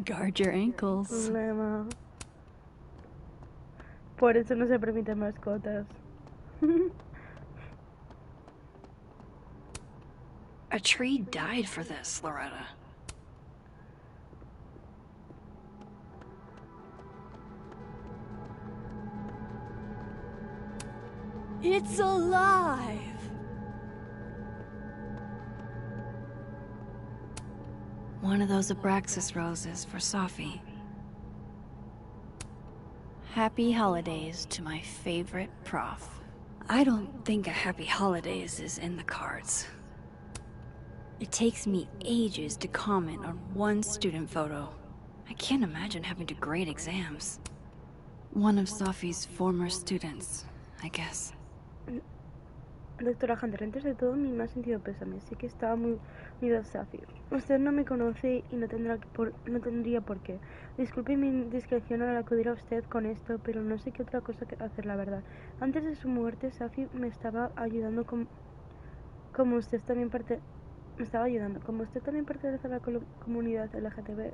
Speaker 2: Guard your ankles.
Speaker 1: Problema. Por eso no se permiten mascotas.
Speaker 2: A tree died for this, Loretta. It's alive! One of those Abraxas roses for Sophie. Happy holidays to my favorite prof. I don't think a happy holidays is in the cards. It takes me ages to comment on one student photo. I can't imagine having to grade exams. One of Sophie's former students, I guess.
Speaker 1: Doctora Hunter, antes de todo, mi más sentido pésame. Sé que estaba muy unido a Safi. Usted no me conoce y no tendría por qué. Disculpe mi indiscreción al acudir a usted con esto, pero no sé qué otra cosa hacer, la verdad. Antes de su muerte, Safi me estaba ayudando como usted también me estaba ayudando. Como usted también pertenece a la comunidad LGTB.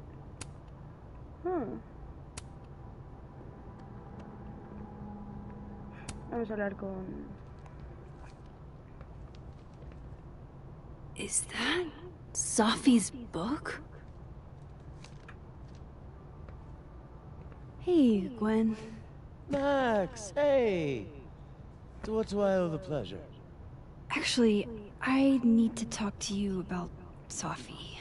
Speaker 1: Vamos a hablar con...
Speaker 2: Is that Sophie's book? Hey, Gwen.
Speaker 10: Max, hey! To what do I owe the pleasure?
Speaker 2: Actually, I need to talk to you about Sophie.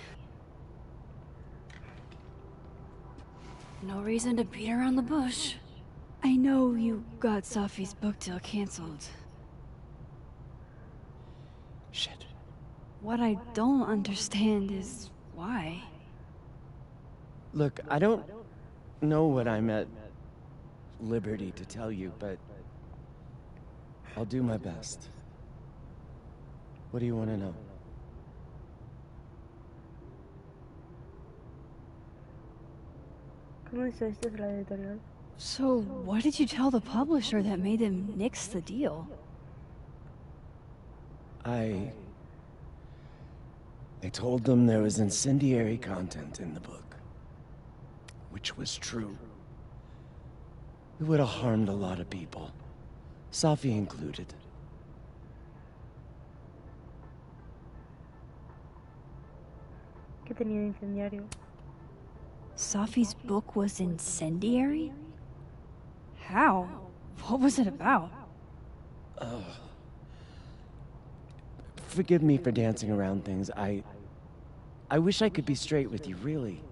Speaker 2: No reason to beat around the bush. I know you got Sophie's book deal canceled.
Speaker 10: Shit.
Speaker 2: What I don't understand is why.
Speaker 10: Look, I don't know what I'm at liberty to tell you, but I'll do my best. What do you want to know?
Speaker 1: ¿Cómo dice esto de la editorial?
Speaker 2: So, what did you tell the publisher that made them nix the deal?
Speaker 10: I told them there was incendiary content in the book. Which was true. It would have harmed a lot of people. Sophie included.
Speaker 1: Que tenía incendiario.
Speaker 2: Sophie's book was incendiary? How? What was it about?
Speaker 10: Forgive me for dancing around things. I wish I could be straight with you, really.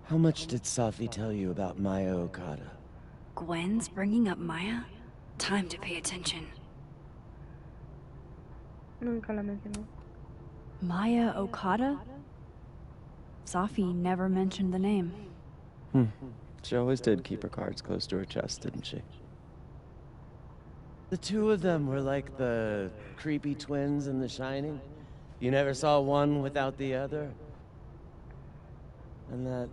Speaker 10: How much did Sophie tell you about Maya Okada?
Speaker 2: Gwen's bringing up Maya? Time to pay attention.
Speaker 1: Nunca la mencionó.
Speaker 2: Maya Okada? Sophie never mentioned the name.
Speaker 10: She always did keep her cards close to her chest, didn't she? The two of them were like the creepy twins in The Shining. You never saw one without the other. And that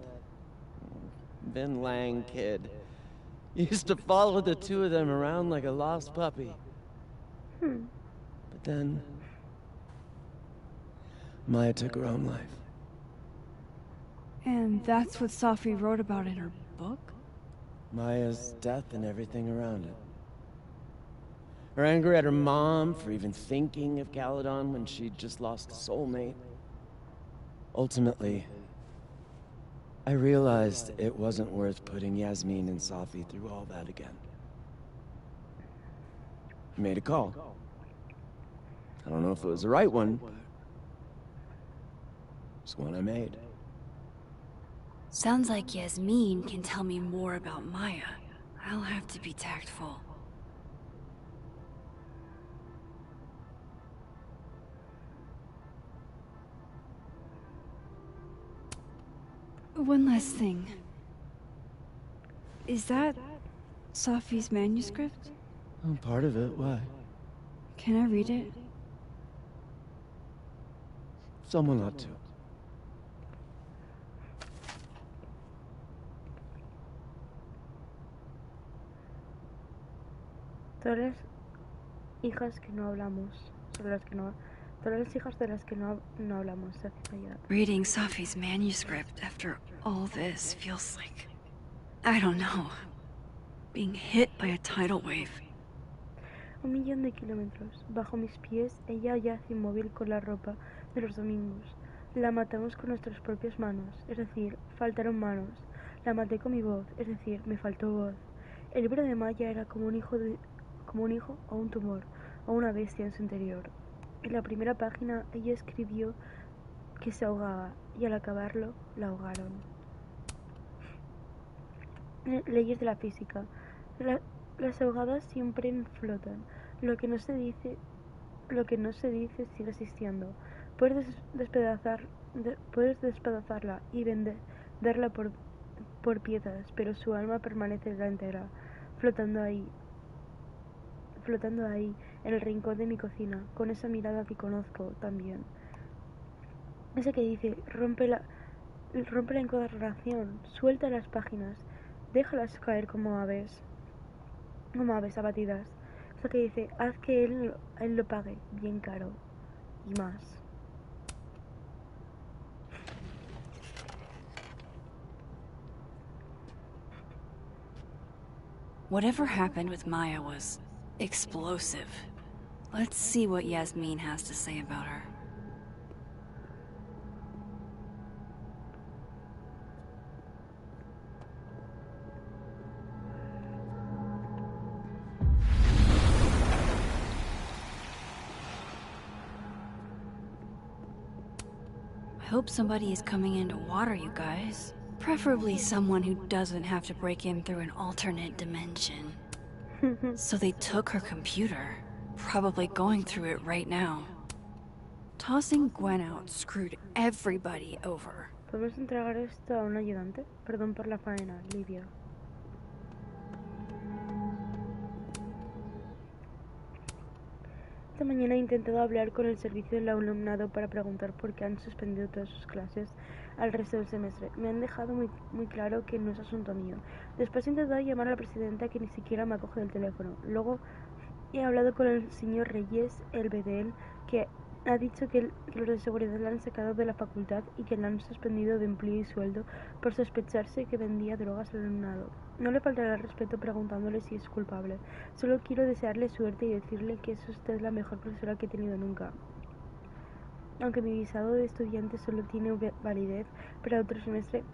Speaker 10: Vin Lang kid used to follow the two of them around like a lost puppy. But then Maya took her own life.
Speaker 2: And that's what Sophie wrote about in her book?
Speaker 10: Maya's death and everything around it. Her anger at her mom for even thinking of Caledon when she'd just lost a soulmate. Ultimately, I realized it wasn't worth putting Yasmin and Sophie through all that again. I made a call. I don't know if it was the right one, but it's one I made.
Speaker 2: Sounds like Yasmin can tell me more about Maya. I'll have to be tactful. One last thing. Is that Sophie's manuscript?
Speaker 10: Oh, part of it, why?
Speaker 2: Can I read it?
Speaker 10: Someone ought to.
Speaker 1: Todas las hijas que no hablamos, sobre las que no, todas las hijas de las que no hablamos, se hace callar.
Speaker 2: Reading Sophie's manuscript after all this feels like, I don't know, being hit by a tidal wave.
Speaker 1: 1.000.000 de kilómetros. Bajo mis pies, ella yace inmóvil con la ropa de los domingos. La matamos con nuestras propias manos, es decir, faltaron manos. La maté con mi voz, es decir, me faltó voz. El libro de Maya era como un hijo o un tumor, o una bestia en su interior. En la primera página, ella escribió que se ahogaba, y al acabarlo, la ahogaron. Leyes de la física. Las ahogadas siempre flotan. Lo que no se dice lo que no se dice sigue existiendo. Puedes despedazarla y venderla por piezas, pero su alma permanecerá entera, flotando ahí, en el rincón de mi cocina, con esa mirada que conozco también. Esa que dice, rompe la encuadernación, suelta las páginas, déjalas caer como aves abatidas. Esa que dice, haz que él lo pague, bien caro, y más.
Speaker 2: Whatever happened with Maya was explosive. Let's see what Yasmin has to say about her. I hope somebody is coming in to water you guys. Preferably someone who doesn't have to break in through an alternate dimension. So they took her computer, probably going through it right now. Tossing Gwen out screwed everybody over.
Speaker 1: ¿Podemos entregar esto a un ayudante? Perdón por la faena, Lidia. Esta mañana he intentado hablar con el servicio del alumnado para preguntar por qué han suspendido todas sus clases al resto del semestre. Me han dejado muy claro que no es asunto mío. Después he intentado llamar a la presidenta, que ni siquiera me acoge el teléfono. Luego he hablado con el señor Reyes, el bedel, que ha dicho que los de seguridad la han sacado de la facultad y que la han suspendido de empleo y sueldo por sospecharse que vendía drogas al alumnado. No le faltará el respeto preguntándole si es culpable. Solo quiero desearle suerte y decirle que es usted la mejor profesora que he tenido nunca. Aunque mi visado de estudiante solo tiene validez para otro semestre,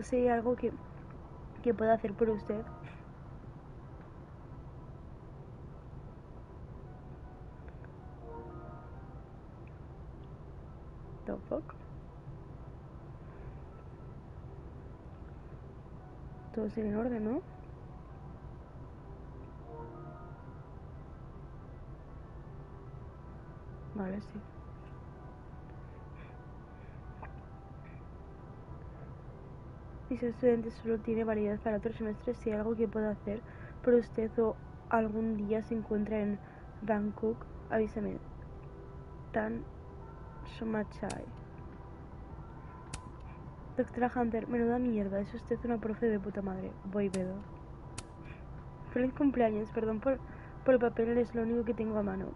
Speaker 1: si hay algo que pueda hacer por usted. The fuck? Todo sigue en orden, ¿no? Vale, sí. Y si el estudiante solo tiene validez para otro semestre, si hay algo que pueda hacer por usted o algún día se encuentra en Bangkok, avísame. Tan Somachai. Doctora Hunter, menuda mierda, es usted una profe de puta madre. Voy, Bedo. Feliz cumpleaños, perdón por el papel, es lo único que tengo a mano.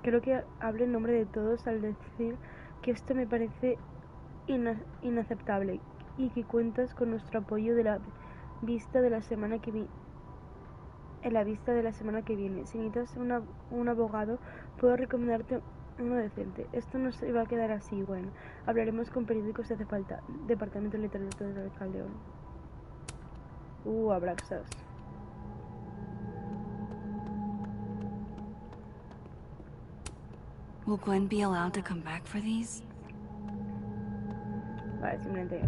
Speaker 1: Creo que hable en nombre de todos al decir que esto me parece inaceptable y que cuentas con nuestro apoyo de la vista de la semana que viene. Si necesitas un abogado, puedo recomendarte uno decente. Esto no se va a quedar así, Gwen. Hablaremos con periódicos si hace falta. Departamento de Literatura del Caldeón. Abraxas.
Speaker 2: Will Gwen be allowed to come back for these?
Speaker 1: Vale, simplemente.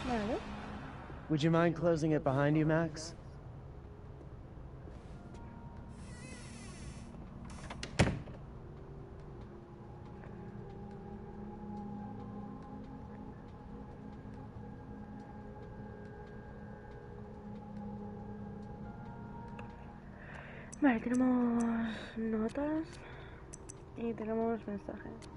Speaker 1: Vale.
Speaker 10: Would you mind closing it behind you, Max?
Speaker 1: Vale, tenemos notas y tenemos mensajes.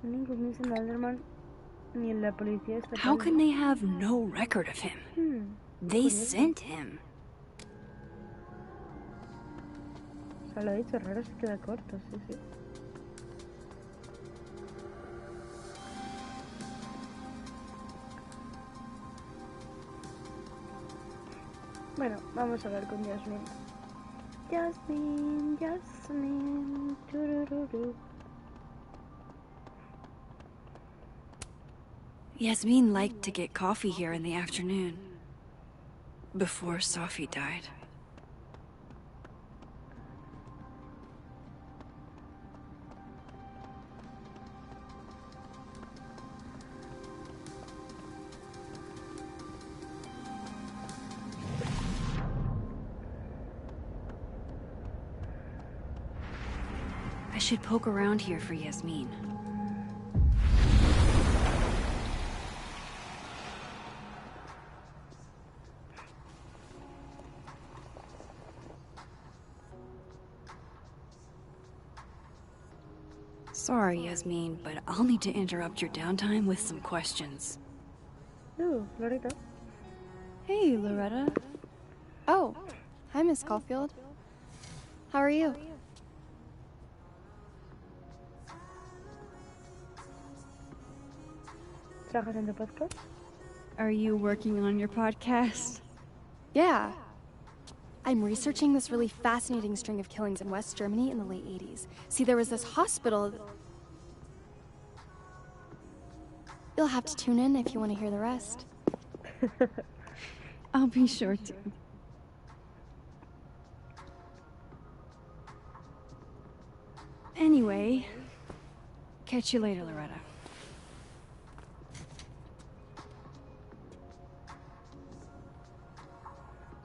Speaker 1: Ningún en Alderman ni en la policía estatal.
Speaker 2: How can they have no record of him? They sent him.
Speaker 1: O sea, lo ha dicho raro, se queda corto, sí. Bueno, vamos a hablar con Yasmin. Yasmin. Turururu.
Speaker 2: Yasmin liked to get coffee here in the afternoon. Before Sophie died. should poke around here for Yasmin. Sorry, Yasmin, but I'll need to interrupt your downtime with some questions.
Speaker 1: No, Loretta.
Speaker 11: Hey, Loretta. Oh, hi, Miss Caulfield. How are you?
Speaker 1: ¿Trabajas en tu podcast?
Speaker 2: Are you working on your podcast?
Speaker 11: Yeah. I'm researching this really fascinating string of killings in West Germany in the late 80s. See, there was this hospital... You'll have to tune in if you want to hear the rest.
Speaker 2: I'll be sure to. Anyway, catch you later, Loretta.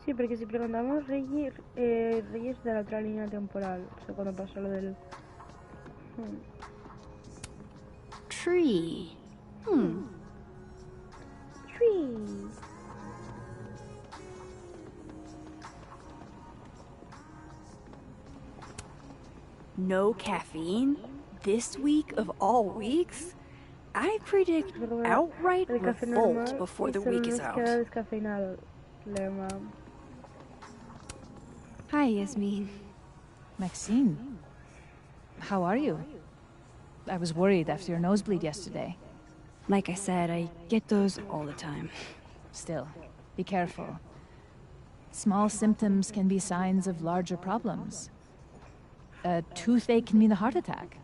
Speaker 1: Sí, porque si preguntamos Reyes de la otra línea temporal, o sea, cuando pasó lo del...
Speaker 2: Tree.
Speaker 1: Tree.
Speaker 2: No caffeine? This week of all weeks? I predict outright revolt before the week is out. Hi, Yasmin.
Speaker 12: Maxine, how are you? I was worried after your nosebleed yesterday.
Speaker 2: Like I said, I get those all the time.
Speaker 12: Still, be careful. Small symptoms can be signs of larger problems. A toothache can mean a heart attack.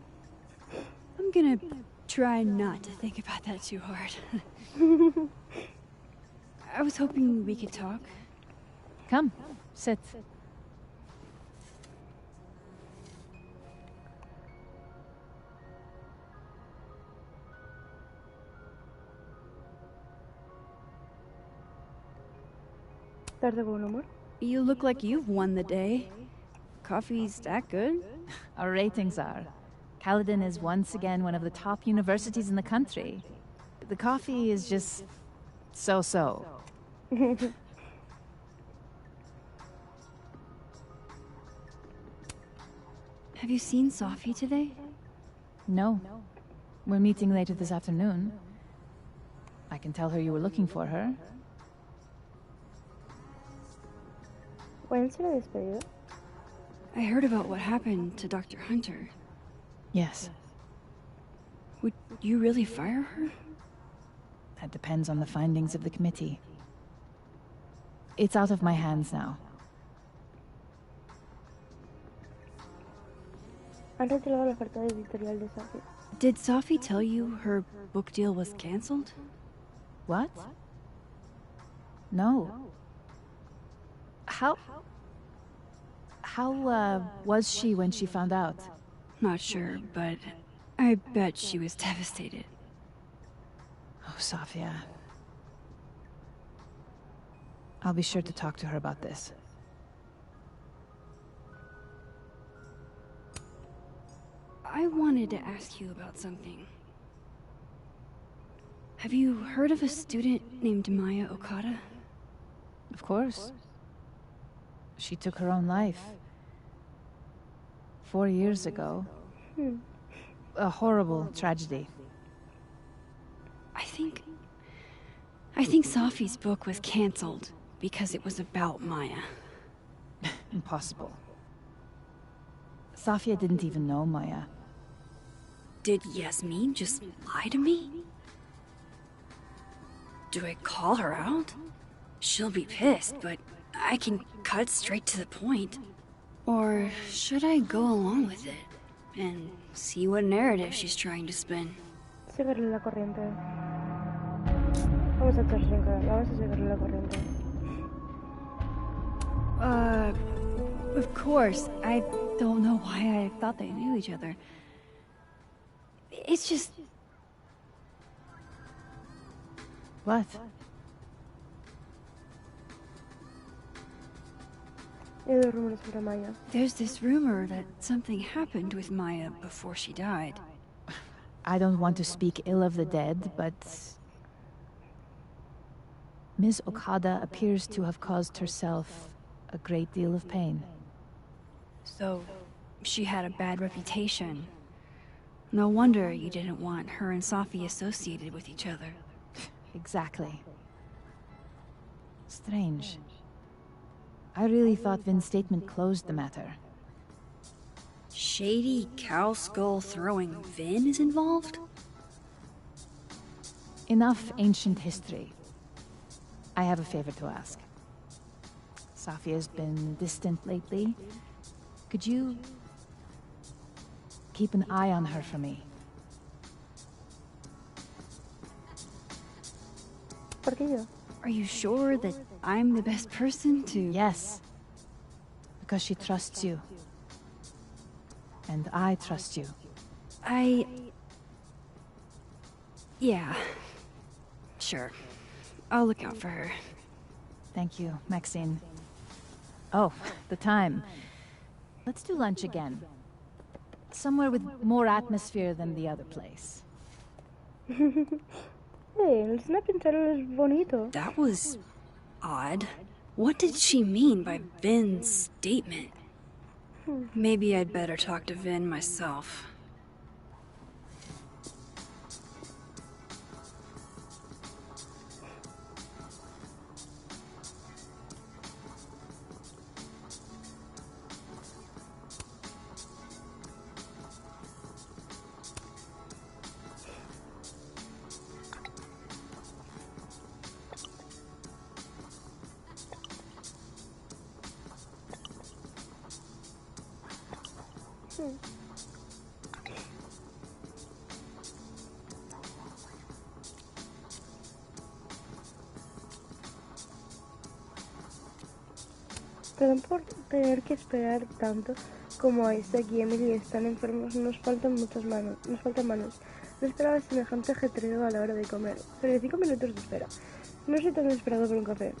Speaker 2: I'm gonna try not to think about that too hard. I was hoping we could talk.
Speaker 12: Come, sit.
Speaker 1: ¿Estás de buen humor?
Speaker 2: You look like you've won the day. Coffee's that good?
Speaker 12: Our ratings are. Caledon is once again one of the top universities in the country. The coffee is just so-so.
Speaker 2: Have you seen Sophie today?
Speaker 12: No. We're meeting later this afternoon. I can tell her you were looking for her.
Speaker 1: ¿Cuándo se la despedida?
Speaker 2: I heard about what happened to Dr. Hunter.
Speaker 12: Yes.
Speaker 2: Would you really fire her?
Speaker 12: That depends on the findings of the committee. It's out of my hands now.
Speaker 1: Han retirado la oferta editorial de Sophie.
Speaker 2: Did Sophie tell you her book deal was cancelled?
Speaker 12: What? No. How was she when she found out?
Speaker 2: Not sure, but I bet she was devastated.
Speaker 12: Oh, Sophia. I'll be sure to talk to her about this.
Speaker 2: I wanted to ask you about something. Have you heard of a student named Maya Okada?
Speaker 12: Of course. She took her own life. 4 years ago. A horrible tragedy.
Speaker 2: I think Sophie's book was cancelled because it was about Maya.
Speaker 12: Impossible. Sophia didn't even know Maya.
Speaker 2: Did Yasmin just lie to me? Do I call her out? She'll be pissed, but I can cut straight to the point. Or should I go along with it and see what narrative she's trying to spin?
Speaker 1: Seguirle la corriente. Vamos a seguirle la corriente.
Speaker 2: Of course. I don't know why I thought they knew each other. It's just...
Speaker 12: What?
Speaker 1: He oído rumores sobre Maya.
Speaker 2: There's this rumor that something happened with Maya before she died.
Speaker 12: I don't want to speak ill of the dead, but Ms. Okada appears to have caused herself a great deal of pain.
Speaker 2: So, she had a bad reputation. No wonder you didn't want her and Safi associated with each other.
Speaker 12: Exactly. Strange. I really thought Vin's statement closed the matter.
Speaker 2: Shady cow skull throwing Vin is involved?
Speaker 12: Enough ancient history. I have a favor to ask. Safia's been distant lately. Could you keep an eye on her for me?
Speaker 1: ¿Por qué yo?
Speaker 2: Are you sure that I'm the best person to...
Speaker 12: Yes. Because she trusts you. And I trust you.
Speaker 2: Yeah. Sure. I'll look out for her.
Speaker 12: Thank you, Maxine. Oh, the time. Let's do lunch again. Somewhere with more atmosphere than the other place.
Speaker 1: Hey, el snap entero es bonito.
Speaker 2: That was... odd. What did she mean by Vin's statement? Maybe I'd better talk to Vin myself.
Speaker 1: Perdón por tener que esperar tanto. Como Isaac y Emily están enfermos, nos faltan manos. No esperaba semejante ajetreo a la hora de comer. 35 minutos de espera. No soy tan desesperado por un café.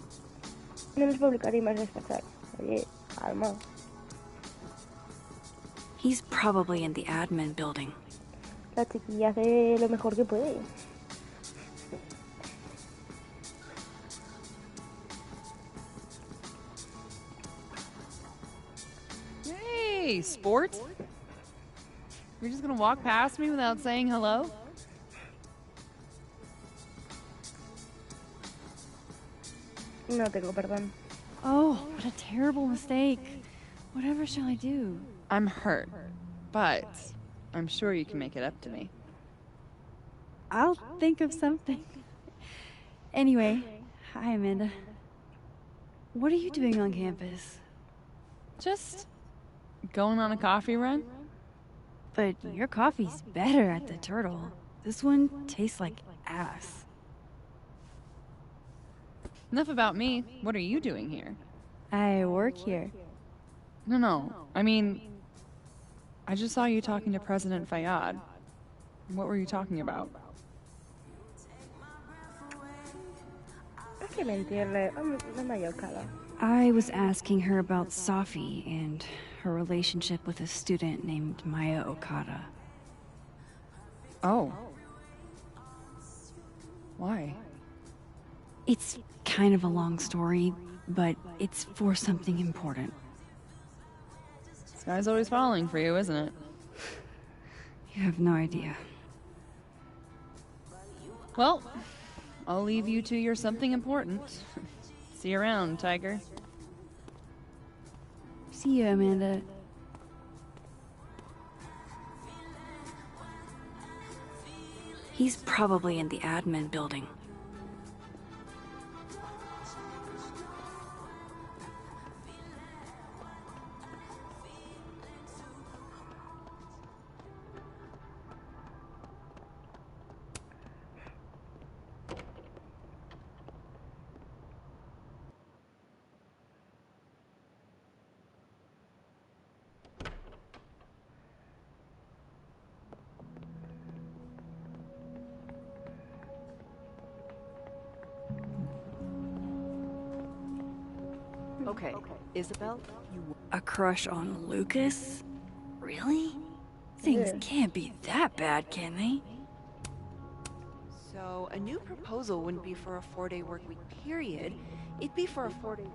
Speaker 1: No les publicaré y más despachar. Oye, calma.
Speaker 2: He's probably in the admin building.
Speaker 1: La chiquilla hace lo mejor que puede.
Speaker 4: Hey, sport? You're just gonna walk past me without saying hello?
Speaker 1: No tengo perdón.
Speaker 2: Oh, what a terrible mistake. Whatever shall I do?
Speaker 4: I'm hurt, but I'm sure you can make it up to me.
Speaker 2: I'll think of something. Anyway, hi Amanda. What are you doing on campus?
Speaker 4: Just going on a coffee run?
Speaker 2: But your coffee's better at the Turtle. This one tastes like ass.
Speaker 4: Enough about me. What are you doing here?
Speaker 2: I work here.
Speaker 4: No. I mean, I just saw you talking to President Fayyad. What were you talking about?
Speaker 1: Que mentirle. No me haya cara.
Speaker 2: I was asking her about Safi and her relationship with a student named Maya Okada.
Speaker 4: Oh. Why?
Speaker 2: It's kind of a long story, but it's for something important.
Speaker 4: Sky's always falling for you, isn't it?
Speaker 2: You have no idea.
Speaker 4: Well, I'll leave you to your something important. See you around, Tiger.
Speaker 2: See you, Amanda. He's probably in the admin building.
Speaker 8: Okay, Isabel,
Speaker 2: A crush on Lucas? Really? Things
Speaker 1: Yeah.
Speaker 2: can't be that bad, can they?
Speaker 8: So, a new proposal wouldn't be for a 4-day work week period. It'd be for a 4-day...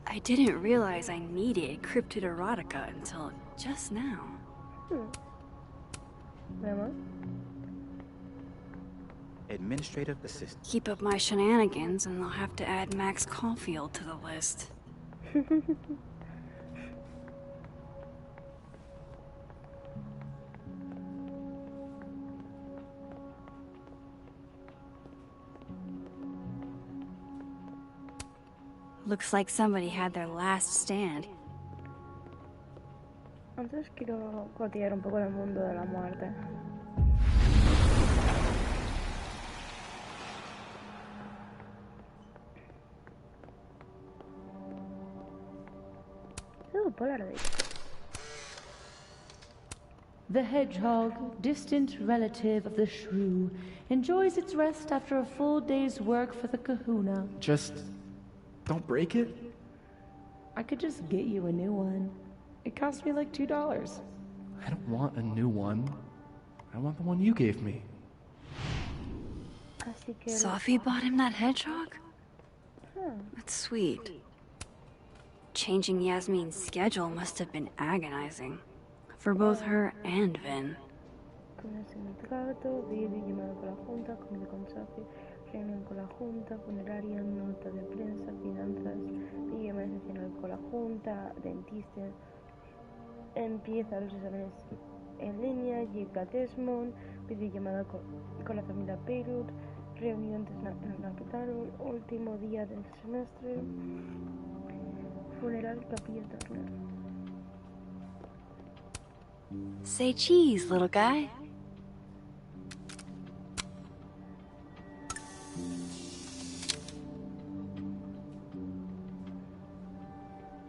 Speaker 2: I didn't realize I needed cryptid erotica until just now.
Speaker 1: Emma?
Speaker 13: Administrative assistant.
Speaker 2: Keep up my shenanigans and I'll have to add Max Caulfield to the list. Looks like somebody had their last stand.
Speaker 1: Antes quiero cotillar un poco el mundo de la muerte.
Speaker 14: The hedgehog, distant relative of the shrew, enjoys its rest after a full day's work for the kahuna.
Speaker 15: Just don't break it.
Speaker 14: I could just get you a new one. It cost me like $2.
Speaker 15: I don't want a new one. I want the one you gave me.
Speaker 2: Sophie bought him that hedgehog? That's sweet. Changing Yasmin's schedule must have been agonizing. For both her and Vin.
Speaker 1: Llamado con la Junta, comida con Sophie, reunión con la Junta, funeraria, nota de prensa, finanzas, videollamada nacional con la Junta, dentista. Empieza los exámenes en línea, llega a Desmond, videollamada con la familia Beirut, reunión en la capital, último día del semestre, funeral, capilla Turner.
Speaker 2: Say cheese, little guy.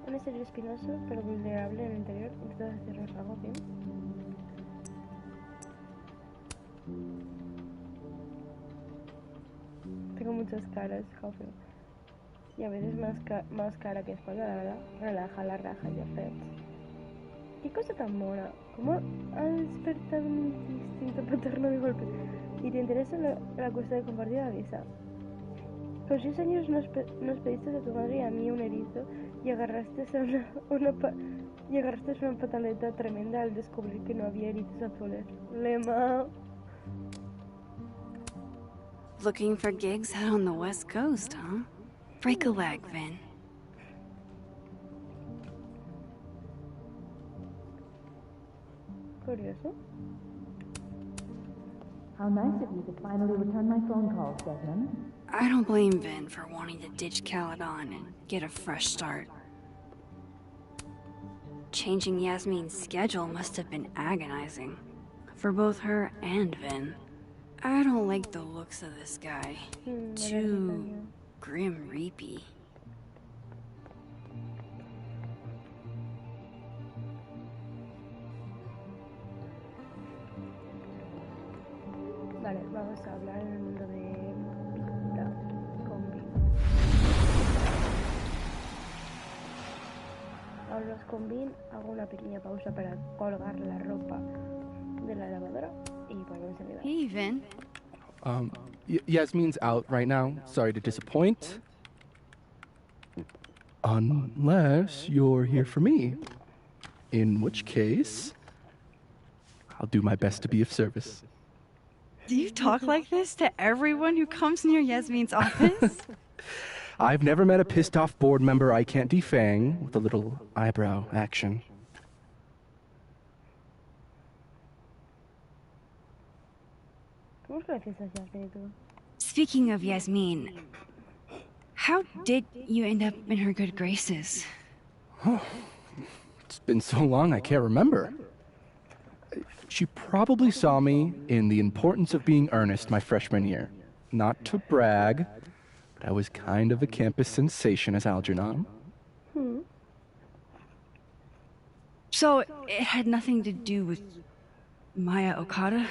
Speaker 1: Un exterior espinoso, pero vulnerable en el interior. Intenta decirnos algo bien. Tengo muchas caras, joven. Y a veces más cara que espalda, la verdad. Relaja la raja y afecta. Qué cosa tan mona. ¿Cómo ha despertado un instinto paterno de golpe? ¿Y te interesa la cuestión de compartir la visa? Con 6 años nos pediste a tu madre y a mí un erizo y agarraste una pataleta tremenda al descubrir que no había erizos azules. Lema.
Speaker 2: Looking for gigs out on the West Coast, huh? Break a leg, Vin.
Speaker 1: Curioso.
Speaker 14: How nice of you to finally return my phone calls, Desmond.
Speaker 2: I don't blame Vin for wanting to ditch Caledon and get a fresh start. Changing Yasmin's schedule must have been agonizing. For both her and Vin. I don't like the looks of this guy. Too grim reapy.
Speaker 1: Vale, vamos a hablar en el mundo de la combi. Ahora los combin, hago una pequeña pausa para colgar la ropa de la lavadora y volvemos a mirar.
Speaker 2: Hey, Vin.
Speaker 15: Yasmin's out right now. Sorry to disappoint. Unless you're here for me. In which case, I'll do my best to be of service.
Speaker 2: Do you talk like this to everyone who comes near Yasmin's office?
Speaker 15: I've never met a pissed-off board member I can't defang with a little eyebrow action.
Speaker 2: Speaking of Yasmin, how did you end up in her good graces?
Speaker 15: Oh, it's been so long I can't remember. She probably saw me in The Importance of Being Earnest my freshman year. Not to brag, but I was kind of a campus sensation as Algernon.
Speaker 2: So it had nothing to do with Maya Okada?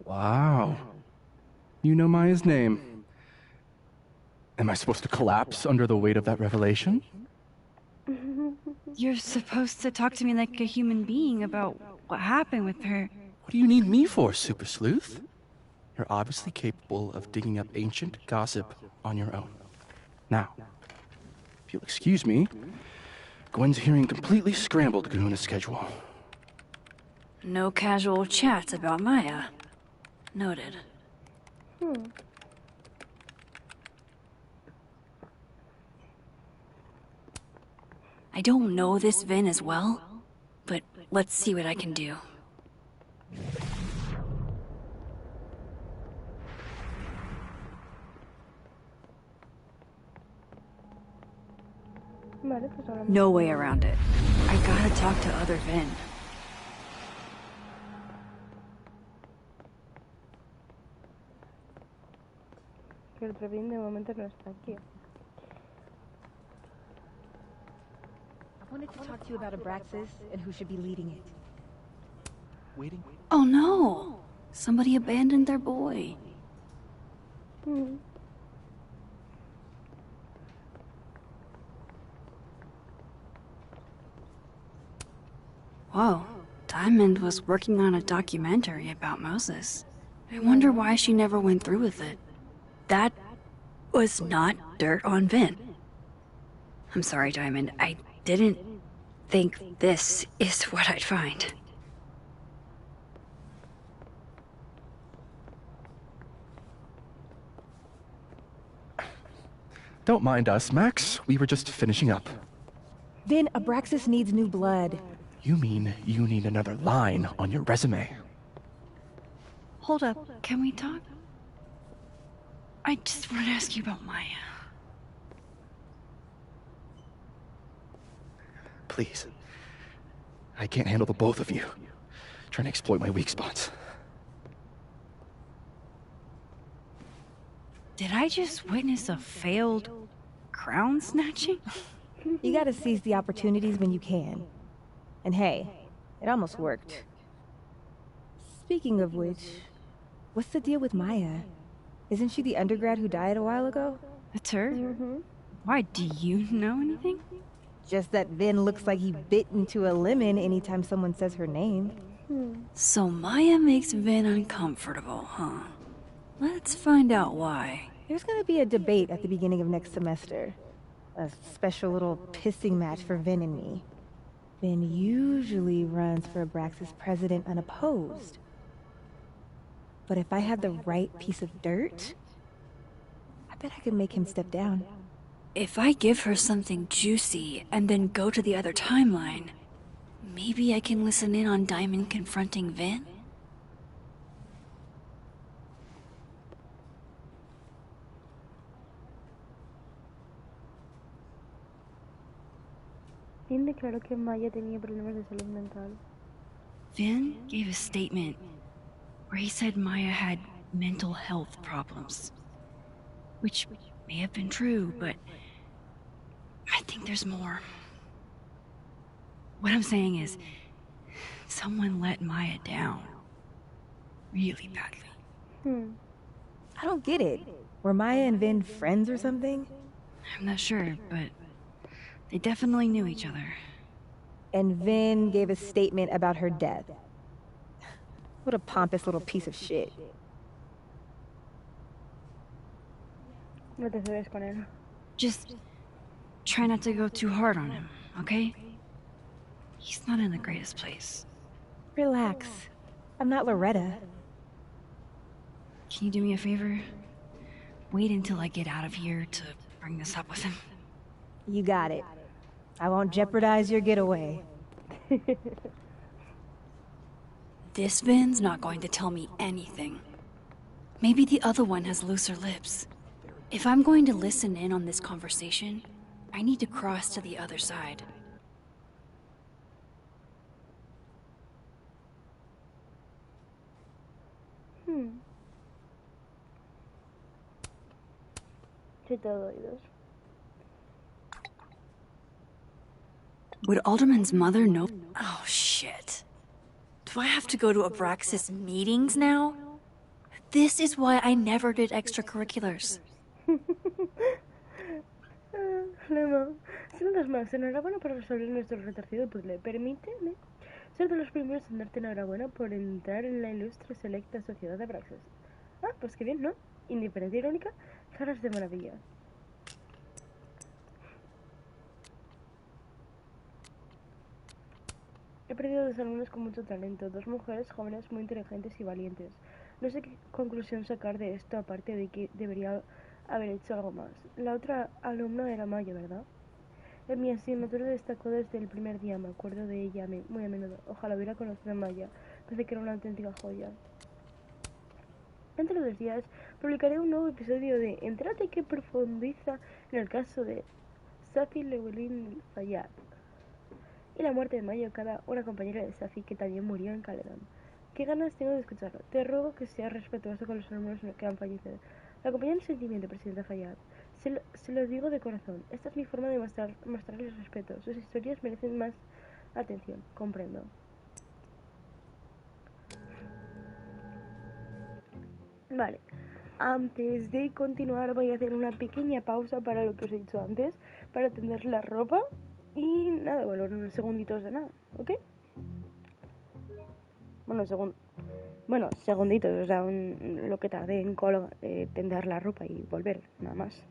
Speaker 15: Wow. You know Maya's name. Am I supposed to collapse under the weight of that revelation?
Speaker 2: You're supposed to talk to me like a human being about what happened with her.
Speaker 15: What do you need me for, Super Sleuth? You're obviously capable of digging up ancient gossip on your own. Now, if you'll excuse me, Gwen's hearing completely scrambled Kahuna's schedule.
Speaker 2: No casual chats about Maya. Noted. I don't know this Vin as well, but let's see what I can do. No way around it. I gotta talk to other Vin.
Speaker 1: Que el otro Vin de momento no está aquí.
Speaker 6: I wanted to talk to you about Abraxas and who should be leading it.
Speaker 15: Waiting?
Speaker 2: Oh no! Somebody abandoned their boy. Whoa, Diamond was working on a documentary about Moses. I wonder why she never went through with it. That was not dirt on Vin. I'm sorry, Diamond. I didn't think this is what I'd find.
Speaker 15: Don't mind us, Max. We were just finishing up.
Speaker 6: Vin, Abraxas needs new blood.
Speaker 15: You mean you need another line on your resume?
Speaker 2: Hold up, can we talk? I just want to ask you about Maya.
Speaker 15: Please. I can't handle the both of you. Trying to exploit my weak spots.
Speaker 2: Did I just witness a failed crown snatching?
Speaker 6: You gotta seize the opportunities when you can. And hey, it almost worked. Speaking of which, what's the deal with Maya? Isn't she the undergrad who died a while ago?
Speaker 2: That's her? Why, do you know anything?
Speaker 6: Just that Vin looks like he bit into a lemon anytime someone says her name.
Speaker 2: So Maya makes Vin uncomfortable, huh? Let's find out why.
Speaker 6: There's gonna be a debate at the beginning of next semester. A special little pissing match for Vin and me. Vin usually runs for Abraxas president unopposed. But if I had the right piece of dirt, I bet I could make him step down.
Speaker 2: If I give her something juicy and then go to the other timeline, maybe I can listen in on Diamond confronting Vin?
Speaker 1: Vin declaró que Maya tenía problemas de salud mental.
Speaker 2: Vin gave a statement where he said Maya had mental health problems. Which may have been true, but I think there's more. What I'm saying is, someone let Maya down. Really badly.
Speaker 6: I don't get it. Were Maya and Vin friends or something?
Speaker 2: I'm not sure, but they definitely knew each other.
Speaker 6: And Vin gave a statement about her death. What a pompous little piece of shit.
Speaker 1: No te subes con él.
Speaker 2: Just try not to go too hard on him, okay? He's not in the greatest place.
Speaker 6: Relax. I'm not Loretta.
Speaker 2: Can you do me a favor? Wait until I get out of here to bring this up with him.
Speaker 6: You got it. I won't jeopardize your getaway.
Speaker 2: This Vin's not going to tell me anything. Maybe the other one has looser lips. If I'm going to listen in on this conversation, I need to cross to the other side.
Speaker 1: Sí, todo oídos.
Speaker 2: Would Alderman's mother know? Oh, shit. Do I have to go to Abraxas meetings now? This is why I never did extracurriculars.
Speaker 1: Lema. Saludos, Max. Enhorabuena por resolver nuestro retorcido puzzle. Permíteme ser de los primeros en darte enhorabuena por entrar en la ilustre selecta sociedad de Abraxas. Ah, pues qué bien, ¿no? Indiferencia irónica, caras de maravilla. He perdido 2 alumnos con mucho talento, 2 mujeres jóvenes muy inteligentes y valientes. No sé qué conclusión sacar de esto, aparte de que debería haber hecho algo más. La otra alumna era Maya, ¿verdad? En mi asignatura destacó desde el primer día, me acuerdo de ella muy a menudo. Ojalá hubiera conocido a Maya, parece que era una auténtica joya. Dentro de 2 días publicaré un nuevo episodio de Entérate, que profundiza en el caso de Safi Llewellyn Fayyad y la muerte de Maya Okada, una compañera de Safi que también murió en Caledon. Qué ganas tengo de escucharlo. Te ruego que seas respetuoso con los alumnos que han fallecido. La acompaña el sentimiento, presidenta Fayyad. Se lo digo de corazón. Esta es mi forma de mostrarles respeto. Sus historias merecen más atención. Comprendo. Vale. Antes de continuar voy a hacer una pequeña pausa para lo que os he dicho antes, para tender la ropa y nada, bueno, unos segunditos de nada, ¿ok? Bueno, segunditos, o sea, lo que tardé en tender la ropa y volver, nada más.